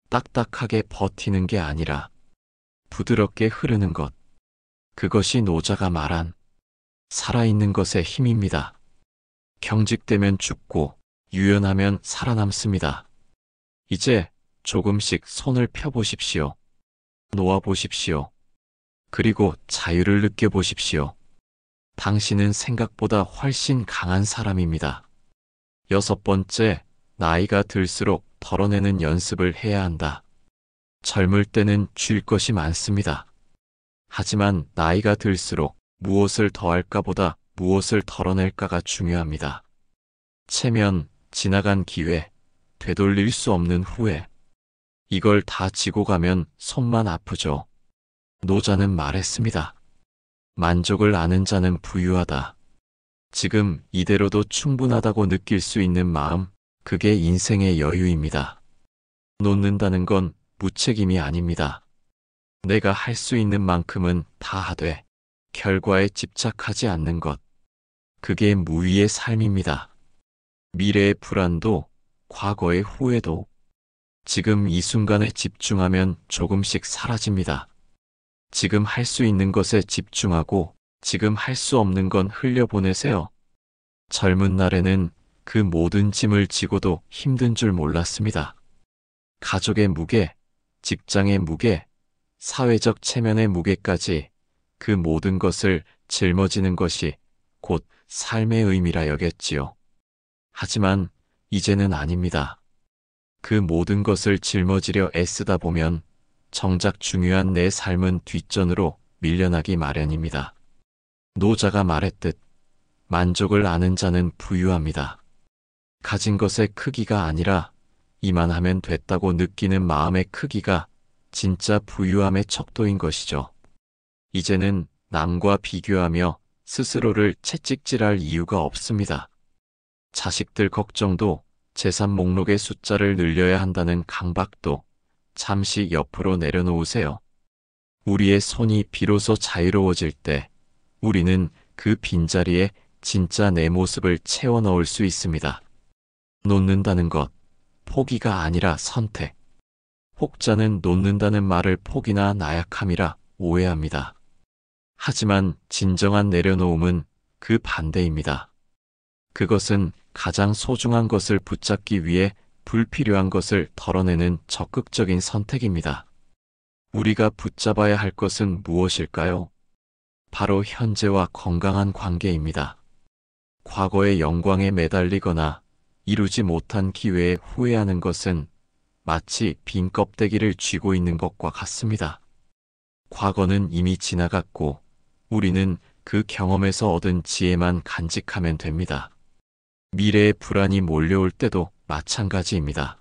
A: 딱딱하게 버티는 게 아니라 부드럽게 흐르는 것. 그것이 노자가 말한 살아있는 것의 힘입니다. 경직되면 죽고 유연하면 살아남습니다. 이제 조금씩 손을 펴보십시오. 놓아보십시오. 그리고 자유를 느껴보십시오. 당신은 생각보다 훨씬 강한 사람입니다. 6번째, 나이가 들수록 덜어내는 연습을 해야 한다. 젊을 때는 줄 것이 많습니다. 하지만 나이가 들수록 무엇을 더할까 보다 무엇을 덜어낼까가 중요합니다. 체면, 지나간 기회, 되돌릴 수 없는 후회. 이걸 다 지고 가면 손만 아프죠. 노자는 말했습니다. 만족을 아는 자는 부유하다. 지금 이대로도 충분하다고 느낄 수 있는 마음, 그게 인생의 여유입니다. 놓는다는 건 무책임이 아닙니다. 내가 할 수 있는 만큼은 다 하되 결과에 집착하지 않는 것. 그게 무위의 삶입니다. 미래의 불안도 과거의 후회도 지금 이 순간에 집중하면 조금씩 사라집니다. 지금 할 수 있는 것에 집중하고 지금 할 수 없는 건 흘려보내세요. 젊은 날에는 그 모든 짐을 지고도 힘든 줄 몰랐습니다. 가족의 무게, 직장의 무게, 사회적 체면의 무게까지 그 모든 것을 짊어지는 것이 곧 삶의 의미라 여겼지요. 하지만 이제는 아닙니다. 그 모든 것을 짊어지려 애쓰다 보면 정작 중요한 내 삶은 뒷전으로 밀려나기 마련입니다. 노자가 말했듯 만족을 아는 자는 부유합니다. 가진 것의 크기가 아니라 이만하면 됐다고 느끼는 마음의 크기가 진짜 부유함의 척도인 것이죠. 이제는 남과 비교하며 스스로를 채찍질할 이유가 없습니다. 자식들 걱정도 재산 목록의 숫자를 늘려야 한다는 강박도 잠시 옆으로 내려놓으세요. 우리의 손이 비로소 자유로워질 때 우리는 그 빈자리에 진짜 내 모습을 채워 넣을 수 있습니다. 놓는다는 것, 포기가 아니라 선택. 혹자는 놓는다는 말을 포기나 나약함이라 오해합니다. 하지만 진정한 내려놓음은 그 반대입니다. 그것은 가장 소중한 것을 붙잡기 위해 불필요한 것을 덜어내는 적극적인 선택입니다. 우리가 붙잡아야 할 것은 무엇일까요? 바로 현재와 건강한 관계입니다. 과거의 영광에 매달리거나 이루지 못한 기회에 후회하는 것은 마치 빈 껍데기를 쥐고 있는 것과 같습니다. 과거는 이미 지나갔고 우리는 그 경험에서 얻은 지혜만 간직하면 됩니다. 미래의 불안이 몰려올 때도 마찬가지입니다.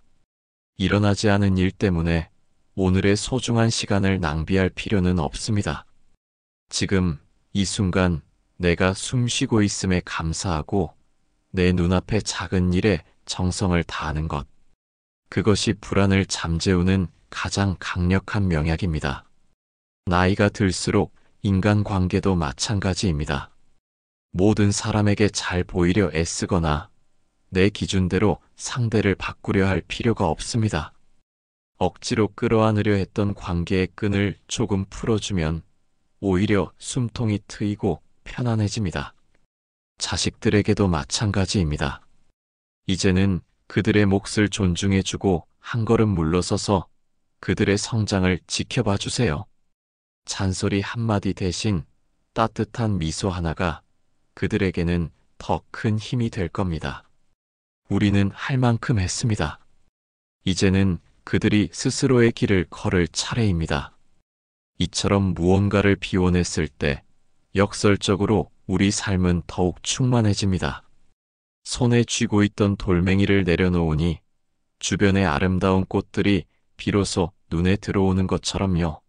A: 일어나지 않은 일 때문에 오늘의 소중한 시간을 낭비할 필요는 없습니다. 지금 이 순간 내가 숨 쉬고 있음에 감사하고 내 눈앞의 작은 일에 정성을 다하는 것. 그것이 불안을 잠재우는 가장 강력한 명약입니다. 나이가 들수록 인간관계도 마찬가지입니다. 모든 사람에게 잘 보이려 애쓰거나 내 기준대로 상대를 바꾸려 할 필요가 없습니다. 억지로 끌어안으려 했던 관계의 끈을 조금 풀어주면 오히려 숨통이 트이고 편안해집니다. 자식들에게도 마찬가지입니다. 이제는 그들의 몫을 존중해주고 한 걸음 물러서서 그들의 성장을 지켜봐 주세요. 잔소리 한마디 대신 따뜻한 미소 하나가 그들에게는 더 큰 힘이 될 겁니다. 우리는 할 만큼 했습니다. 이제는 그들이 스스로의 길을 걸을 차례입니다. 이처럼 무언가를 비워냈을 때 역설적으로 우리 삶은 더욱 충만해집니다. 손에 쥐고 있던 돌멩이를 내려놓으니 주변의 아름다운 꽃들이 비로소 눈에 들어오는 것처럼요.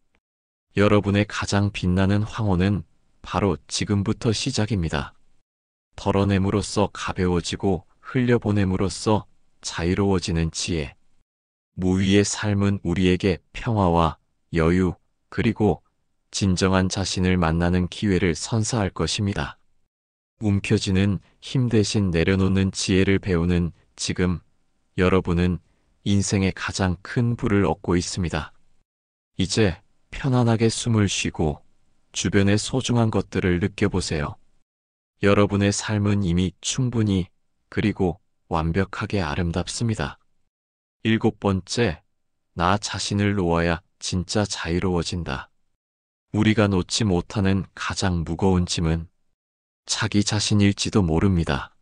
A: 여러분의 가장 빛나는 황혼은 바로 지금부터 시작입니다. 덜어냄으로써 가벼워지고 흘려보냄으로써 자유로워지는 지혜. 무위의 삶은 우리에게 평화와 여유 그리고 진정한 자신을 만나는 기회를 선사할 것입니다. 움켜쥐는 힘 대신 내려놓는 지혜를 배우는 지금 여러분은 인생의 가장 큰 부를 얻고 있습니다. 이제 편안하게 숨을 쉬고 주변의 소중한 것들을 느껴보세요. 여러분의 삶은 이미 충분히 그리고 완벽하게 아름답습니다. 7번째, 나 자신을 놓아야 진짜 자유로워진다. 우리가 놓지 못하는 가장 무거운 짐은 자기 자신일지도 모릅니다.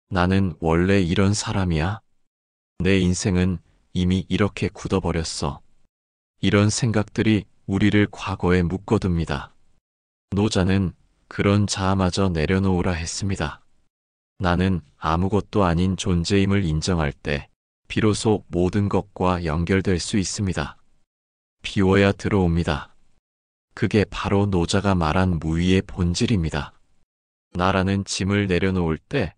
A: 나는 원래 이런 사람이야? 내 인생은 이미 이렇게 굳어버렸어. 이런 생각들이 우리를 과거에 묶어둡니다. 노자는 그런 자아마저 내려놓으라 했습니다. 나는 아무것도 아닌 존재임을 인정할 때 비로소 모든 것과 연결될 수 있습니다. 비워야 들어옵니다. 그게 바로 노자가 말한 무위의 본질입니다. 나라는 짐을 내려놓을 때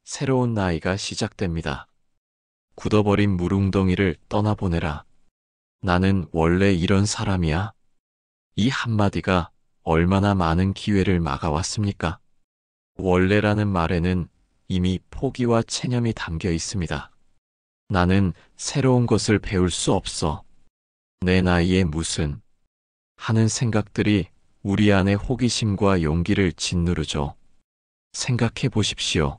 A: 새로운 나이가 시작됩니다. 굳어버린 물웅덩이를 떠나보내라. 나는 원래 이런 사람이야. 이 한마디가 얼마나 많은 기회를 막아왔습니까? 원래라는 말에는 이미 포기와 체념이 담겨 있습니다. 나는 새로운 것을 배울 수 없어. 내 나이에 무슨 하는 생각들이 우리 안의 호기심과 용기를 짓누르죠. 생각해 보십시오.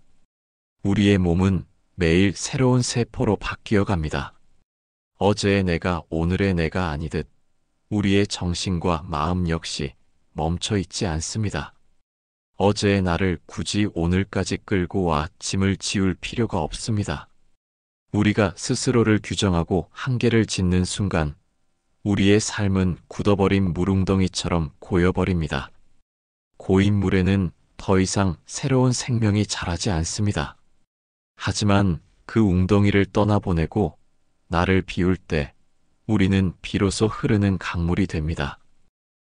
A: 우리의 몸은 매일 새로운 세포로 바뀌어 갑니다. 어제의 내가 오늘의 내가 아니듯 우리의 정신과 마음 역시 멈춰 있지 않습니다. 어제의 나를 굳이 오늘까지 끌고 와 짐을 지울 필요가 없습니다. 우리가 스스로를 규정하고 한계를 짓는 순간 우리의 삶은 굳어버린 물웅덩이처럼 고여버립니다. 고인 물에는 더 이상 새로운 생명이 자라지 않습니다. 하지만 그 웅덩이를 떠나보내고 나를 비울 때 우리는 비로소 흐르는 강물이 됩니다.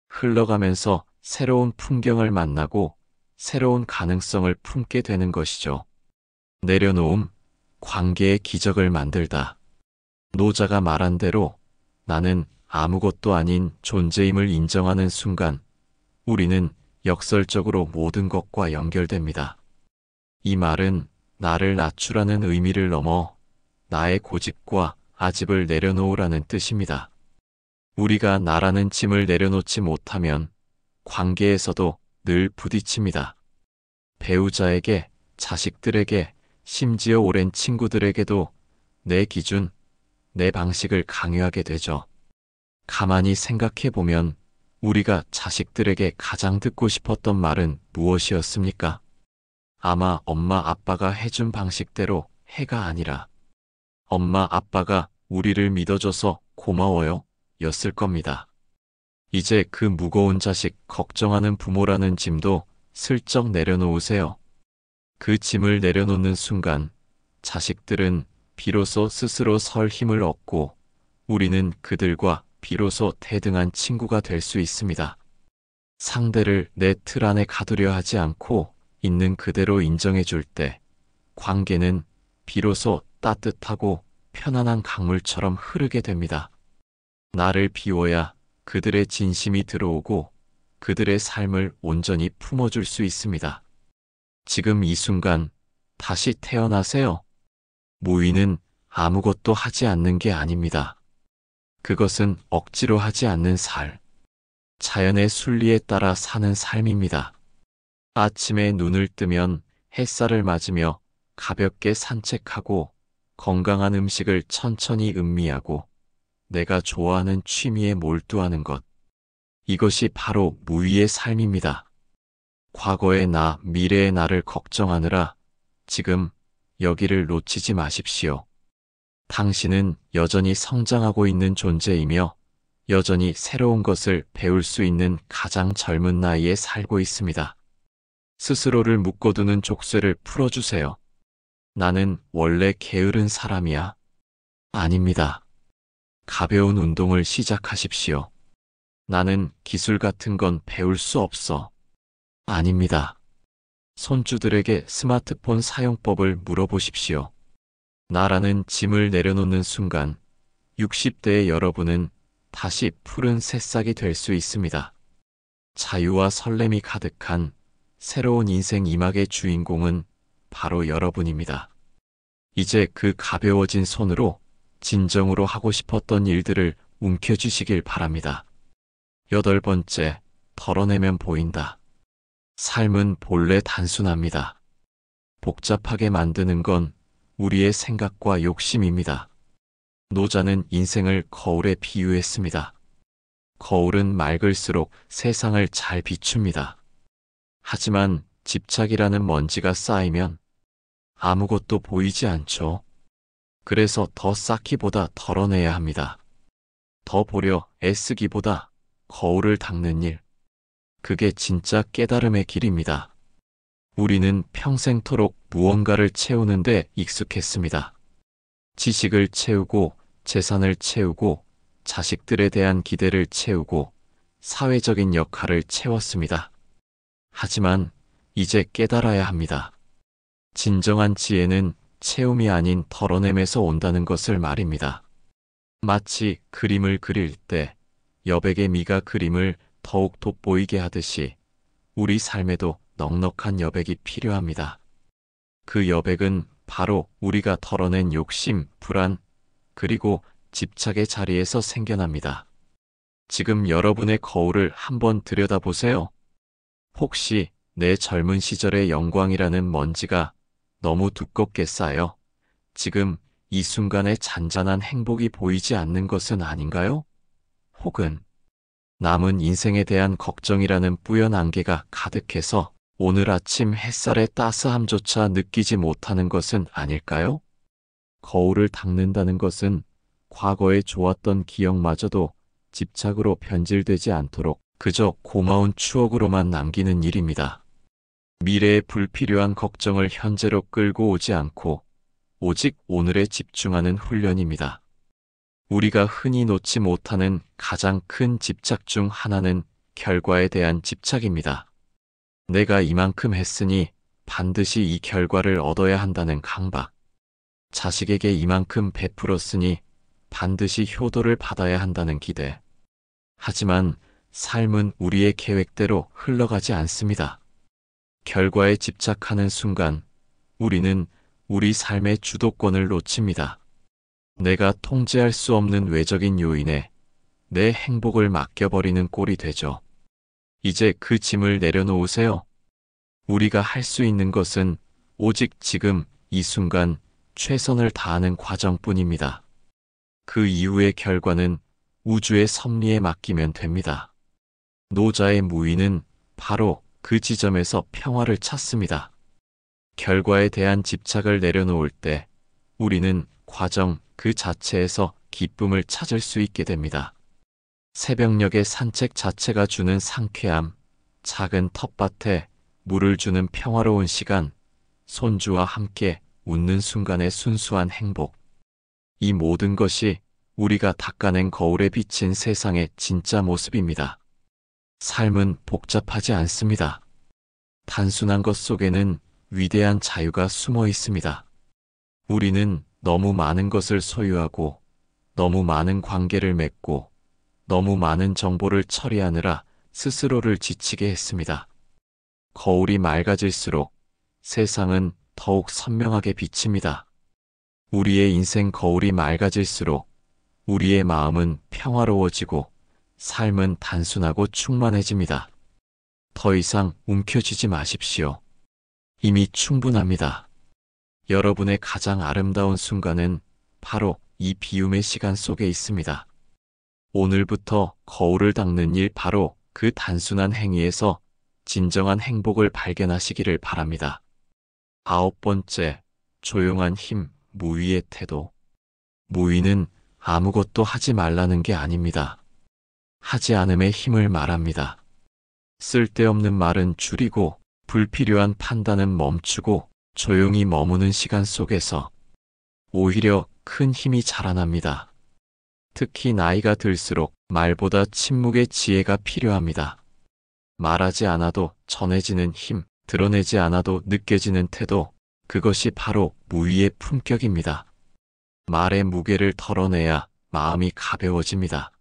A: 흘러가면서 새로운 풍경을 만나고 새로운 가능성을 품게 되는 것이죠. 내려놓음, 관계의 기적을 만들다. 노자가 말한 대로 나는 아무것도 아닌 존재임을 인정하는 순간 우리는 역설적으로 모든 것과 연결됩니다. 이 말은 나를 낮추라는 의미를 넘어 나의 고집과 아집을 내려놓으라는 뜻입니다. 우리가 나라는 짐을 내려놓지 못하면 관계에서도 늘 부딪힙니다. 배우자에게, 자식들에게, 심지어 오랜 친구들에게도 내 기준, 내 방식을 강요하게 되죠. 가만히 생각해 보면 우리가 자식들에게 가장 듣고 싶었던 말은 무엇이었습니까? 아마 엄마 아빠가 해준 방식대로 해가 아니라 엄마 아빠가 우리를 믿어줘서 고마워요 였을 겁니다. 이제 그 무거운 자식 걱정하는 부모라는 짐도 슬쩍 내려놓으세요. 그 짐을 내려놓는 순간 자식들은 비로소 스스로 설 힘을 얻고 우리는 그들과 비로소 대등한 친구가 될 수 있습니다. 상대를 내 틀 안에 가두려 하지 않고 있는 그대로 인정해 줄 때 관계는 비로소 따뜻하고 편안한 강물처럼 흐르게 됩니다. 나를 비워야 그들의 진심이 들어오고 그들의 삶을 온전히 품어줄 수 있습니다. 지금 이 순간 다시 태어나세요. 무의는 아무것도 하지 않는 게 아닙니다. 그것은 억지로 하지 않는 자연의 순리에 따라 사는 삶입니다. 아침에 눈을 뜨면 햇살을 맞으며 가볍게 산책하고 건강한 음식을 천천히 음미하고 내가 좋아하는 취미에 몰두하는 것. 이것이 바로 무의의 삶입니다. 과거의 나, 미래의 나를 걱정하느라 지금 여기를 놓치지 마십시오. 당신은 여전히 성장하고 있는 존재이며 여전히 새로운 것을 배울 수 있는 가장 젊은 나이에 살고 있습니다. 스스로를 묶어두는 족쇄를 풀어주세요. 나는 원래 게으른 사람이야. 아닙니다. 가벼운 운동을 시작하십시오. 나는 기술 같은 건 배울 수 없어. 아닙니다. 손주들에게 스마트폰 사용법을 물어보십시오. 나라는 짐을 내려놓는 순간 60대의 여러분은 다시 푸른 새싹이 될 수 있습니다. 자유와 설렘이 가득한 새로운 인생 이막의 주인공은 바로 여러분입니다. 이제 그 가벼워진 손으로 진정으로 하고 싶었던 일들을 움켜쥐시길 바랍니다. 8번째, 덜어내면 보인다. 삶은 본래 단순합니다. 복잡하게 만드는 건 우리의 생각과 욕심입니다. 노자는 인생을 거울에 비유했습니다. 거울은 맑을수록 세상을 잘 비춥니다. 하지만 집착이라는 먼지가 쌓이면 아무것도 보이지 않죠. 그래서 더 쌓기보다 덜어내야 합니다. 더 보려 애쓰기보다 거울을 닦는 일. 그게 진짜 깨달음의 길입니다. 우리는 평생토록 무언가를 채우는데 익숙했습니다. 지식을 채우고 재산을 채우고 자식들에 대한 기대를 채우고 사회적인 역할을 채웠습니다. 하지만 이제 깨달아야 합니다. 진정한 지혜는 채움이 아닌 덜어냄에서 온다는 것을 말입니다. 마치 그림을 그릴 때 여백의 미가 그림을 더욱 돋보이게 하듯이 우리 삶에도 넉넉한 여백이 필요합니다. 그 여백은 바로 우리가 덜어낸 욕심, 불안, 그리고 집착의 자리에서 생겨납니다. 지금 여러분의 거울을 한번 들여다보세요. 혹시 내 젊은 시절의 영광이라는 먼지가 너무 두껍게 쌓여 지금 이 순간의 잔잔한 행복이 보이지 않는 것은 아닌가요? 혹은 남은 인생에 대한 걱정이라는 뿌연 안개가 가득해서 오늘 아침 햇살의 따스함조차 느끼지 못하는 것은 아닐까요? 거울을 닦는다는 것은 과거에 좋았던 기억마저도 집착으로 변질되지 않도록 그저 고마운 추억으로만 남기는 일입니다. 미래의 불필요한 걱정을 현재로 끌고 오지 않고 오직 오늘에 집중하는 훈련입니다. 우리가 흔히 놓지 못하는 가장 큰 집착 중 하나는 결과에 대한 집착입니다. 내가 이만큼 했으니 반드시 이 결과를 얻어야 한다는 강박. 자식에게 이만큼 베풀었으니 반드시 효도를 받아야 한다는 기대. 하지만 삶은 우리의 계획대로 흘러가지 않습니다. 결과에 집착하는 순간 우리는 우리 삶의 주도권을 놓칩니다. 내가 통제할 수 없는 외적인 요인에 내 행복을 맡겨버리는 꼴이 되죠. 이제 그 짐을 내려놓으세요. 우리가 할 수 있는 것은 오직 지금 이 순간 최선을 다하는 과정뿐입니다. 그 이후의 결과는 우주의 섭리에 맡기면 됩니다. 노자의 무의는 바로 그 지점에서 평화를 찾습니다. 결과에 대한 집착을 내려놓을 때 우리는 과정 그 자체에서 기쁨을 찾을 수 있게 됩니다. 새벽녘의 산책 자체가 주는 상쾌함, 작은 텃밭에 물을 주는 평화로운 시간, 손주와 함께 웃는 순간의 순수한 행복. 이 모든 것이 우리가 닦아낸 거울에 비친 세상의 진짜 모습입니다. 삶은 복잡하지 않습니다. 단순한 것 속에는 위대한 자유가 숨어 있습니다. 우리는 너무 많은 것을 소유하고, 너무 많은 관계를 맺고, 너무 많은 정보를 처리하느라 스스로를 지치게 했습니다. 거울이 맑아질수록 세상은 더욱 선명하게 비칩니다. 우리의 인생 거울이 맑아질수록 우리의 마음은 평화로워지고 삶은 단순하고 충만해집니다. 더 이상 움켜쥐지 마십시오. 이미 충분합니다. 여러분의 가장 아름다운 순간은 바로 이 비움의 시간 속에 있습니다. 오늘부터 거울을 닦는 일, 바로 그 단순한 행위에서 진정한 행복을 발견하시기를 바랍니다. 9번째, 조용한 힘, 무위의 태도. 무위는 아무것도 하지 말라는 게 아닙니다. 하지 않음의 힘을 말합니다. 쓸데없는 말은 줄이고, 불필요한 판단은 멈추고, 조용히 머무는 시간 속에서 오히려 큰 힘이 자라납니다. 특히 나이가 들수록 말보다 침묵의 지혜가 필요합니다. 말하지 않아도 전해지는 힘, 드러내지 않아도 느껴지는 태도, 그것이 바로 무위의 품격입니다. 말의 무게를 덜어내야 마음이 가벼워집니다.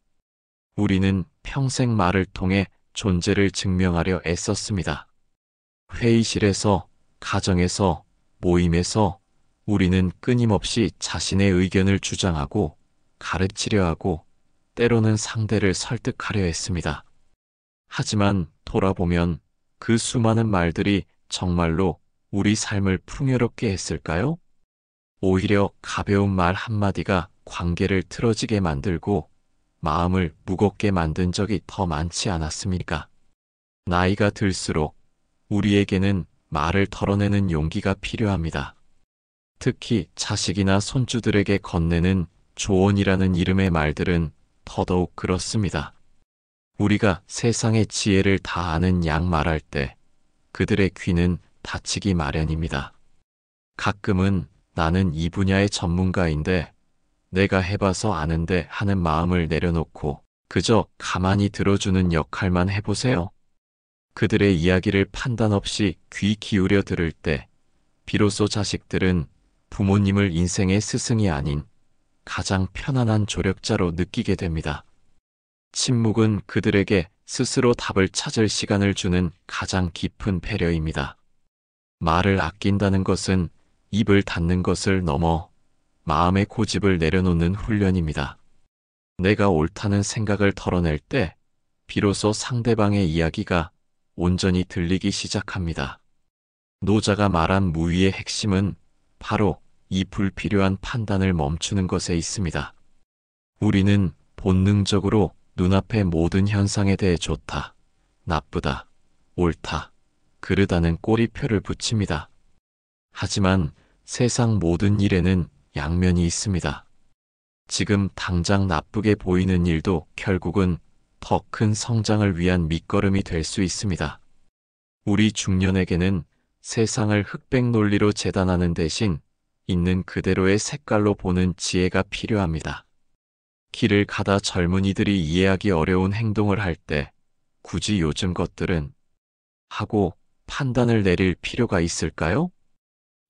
A: 우리는 평생 말을 통해 존재를 증명하려 애썼습니다. 회의실에서, 가정에서, 모임에서 우리는 끊임없이 자신의 의견을 주장하고, 가르치려 하고, 때로는 상대를 설득하려 했습니다. 하지만 돌아보면 그 수많은 말들이 정말로 우리 삶을 풍요롭게 했을까요? 오히려 가벼운 말 한마디가 관계를 틀어지게 만들고 마음을 무겁게 만든 적이 더 많지 않았습니까? 나이가 들수록 우리에게는 말을 털어내는 용기가 필요합니다. 특히 자식이나 손주들에게 건네는 조언이라는 이름의 말들은 더더욱 그렇습니다. 우리가 세상의 지혜를 다 아는 양 말할 때 그들의 귀는 닫히기 마련입니다. 가끔은 나는 이 분야의 전문가인데 내가 해봐서 아는데 하는 마음을 내려놓고 그저 가만히 들어주는 역할만 해보세요. 그들의 이야기를 판단 없이 귀 기울여 들을 때 비로소 자식들은 부모님을 인생의 스승이 아닌 가장 편안한 조력자로 느끼게 됩니다. 침묵은 그들에게 스스로 답을 찾을 시간을 주는 가장 깊은 배려입니다. 말을 아낀다는 것은 입을 닫는 것을 넘어 마음의 고집을 내려놓는 훈련입니다. 내가 옳다는 생각을 털어낼 때 비로소 상대방의 이야기가 온전히 들리기 시작합니다. 노자가 말한 무위의 핵심은 바로 이 불필요한 판단을 멈추는 것에 있습니다. 우리는 본능적으로 눈앞의 모든 현상에 대해 좋다, 나쁘다, 옳다, 그르다는 꼬리표를 붙입니다. 하지만 세상 모든 일에는 양면이 있습니다. 지금 당장 나쁘게 보이는 일도 결국은 더 큰 성장을 위한 밑거름이 될 수 있습니다. 우리 중년에게는 세상을 흑백 논리로 재단하는 대신 있는 그대로의 색깔로 보는 지혜가 필요합니다. 길을 가다 젊은이들이 이해하기 어려운 행동을 할 때 굳이 요즘 것들은 하고 판단을 내릴 필요가 있을까요?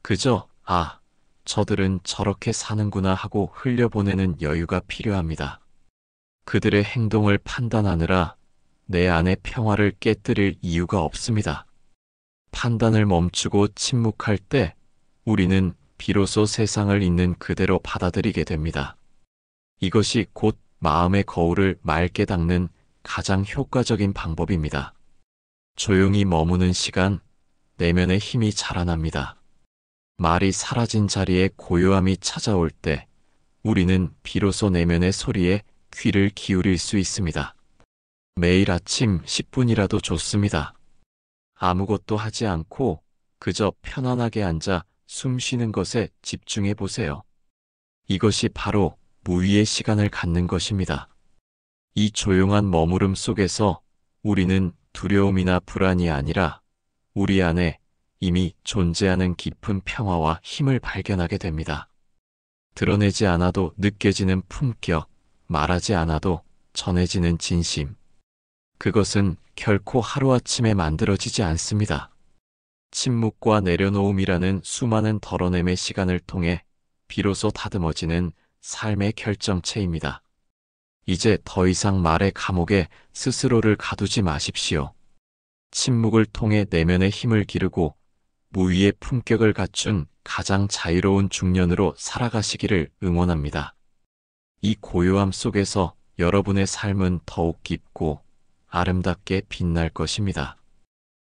A: 그저 저들은 저렇게 사는구나 하고 흘려보내는 여유가 필요합니다. 그들의 행동을 판단하느라 내 안의 평화를 깨뜨릴 이유가 없습니다. 판단을 멈추고 침묵할 때 우리는 비로소 세상을 있는 그대로 받아들이게 됩니다. 이것이 곧 마음의 거울을 맑게 닦는 가장 효과적인 방법입니다. 조용히 머무는 시간, 내면의 힘이 자라납니다. 말이 사라진 자리에 고요함이 찾아올 때 우리는 비로소 내면의 소리에 귀를 기울일 수 있습니다. 매일 아침 10분이라도 좋습니다. 아무것도 하지 않고 그저 편안하게 앉아 숨 쉬는 것에 집중해 보세요. 이것이 바로 무위의 시간을 갖는 것입니다. 이 조용한 머무름 속에서 우리는 두려움이나 불안이 아니라 우리 안에 이미 존재하는 깊은 평화와 힘을 발견하게 됩니다. 드러내지 않아도 느껴지는 품격, 말하지 않아도 전해지는 진심. 그것은 결코 하루아침에 만들어지지 않습니다. 침묵과 내려놓음이라는 수많은 덜어냄의 시간을 통해 비로소 다듬어지는 삶의 결정체입니다. 이제 더 이상 말의 감옥에 스스로를 가두지 마십시오. 침묵을 통해 내면의 힘을 기르고 무위의 품격을 갖춘 가장 자유로운 중년으로 살아가시기를 응원합니다. 이 고요함 속에서 여러분의 삶은 더욱 깊고 아름답게 빛날 것입니다.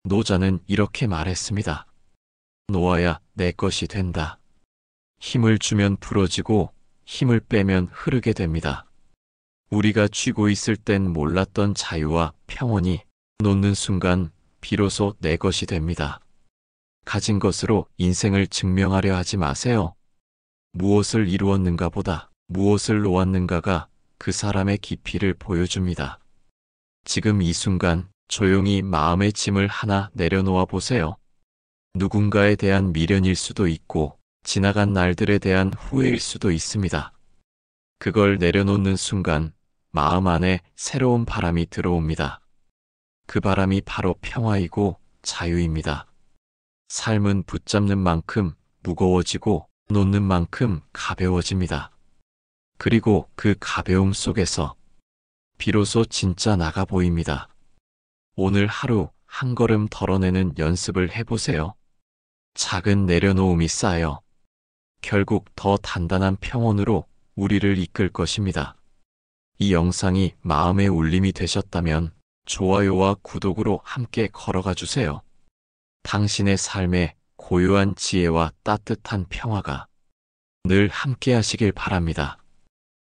A: 노자는 이렇게 말했습니다. 놓아야 내 것이 된다. 힘을 주면 부러지고 힘을 빼면 흐르게 됩니다. 우리가 쥐고 있을 땐 몰랐던 자유와 평온이 놓는 순간 비로소 내 것이 됩니다. 가진 것으로 인생을 증명하려 하지 마세요. 무엇을 이루었는가 보다 무엇을 놓았는가가 그 사람의 깊이를 보여줍니다. 지금 이 순간 조용히 마음의 짐을 하나 내려놓아 보세요. 누군가에 대한 미련일 수도 있고 지나간 날들에 대한 후회일 수도 있습니다. 그걸 내려놓는 순간 마음 안에 새로운 바람이 들어옵니다. 그 바람이 바로 평화이고 자유입니다. 삶은 붙잡는 만큼 무거워지고 놓는 만큼 가벼워집니다. 그리고 그 가벼움 속에서 비로소 진짜 나가 보입니다. 오늘 하루 한 걸음 덜어내는 연습을 해보세요. 작은 내려놓음이 쌓여 결국 더 단단한 평온으로 우리를 이끌 것입니다. 이 영상이 마음의 울림이 되셨다면 좋아요와 구독으로 함께 걸어가 주세요. 당신의 삶에 고요한 지혜와 따뜻한 평화가 늘 함께 하시길 바랍니다.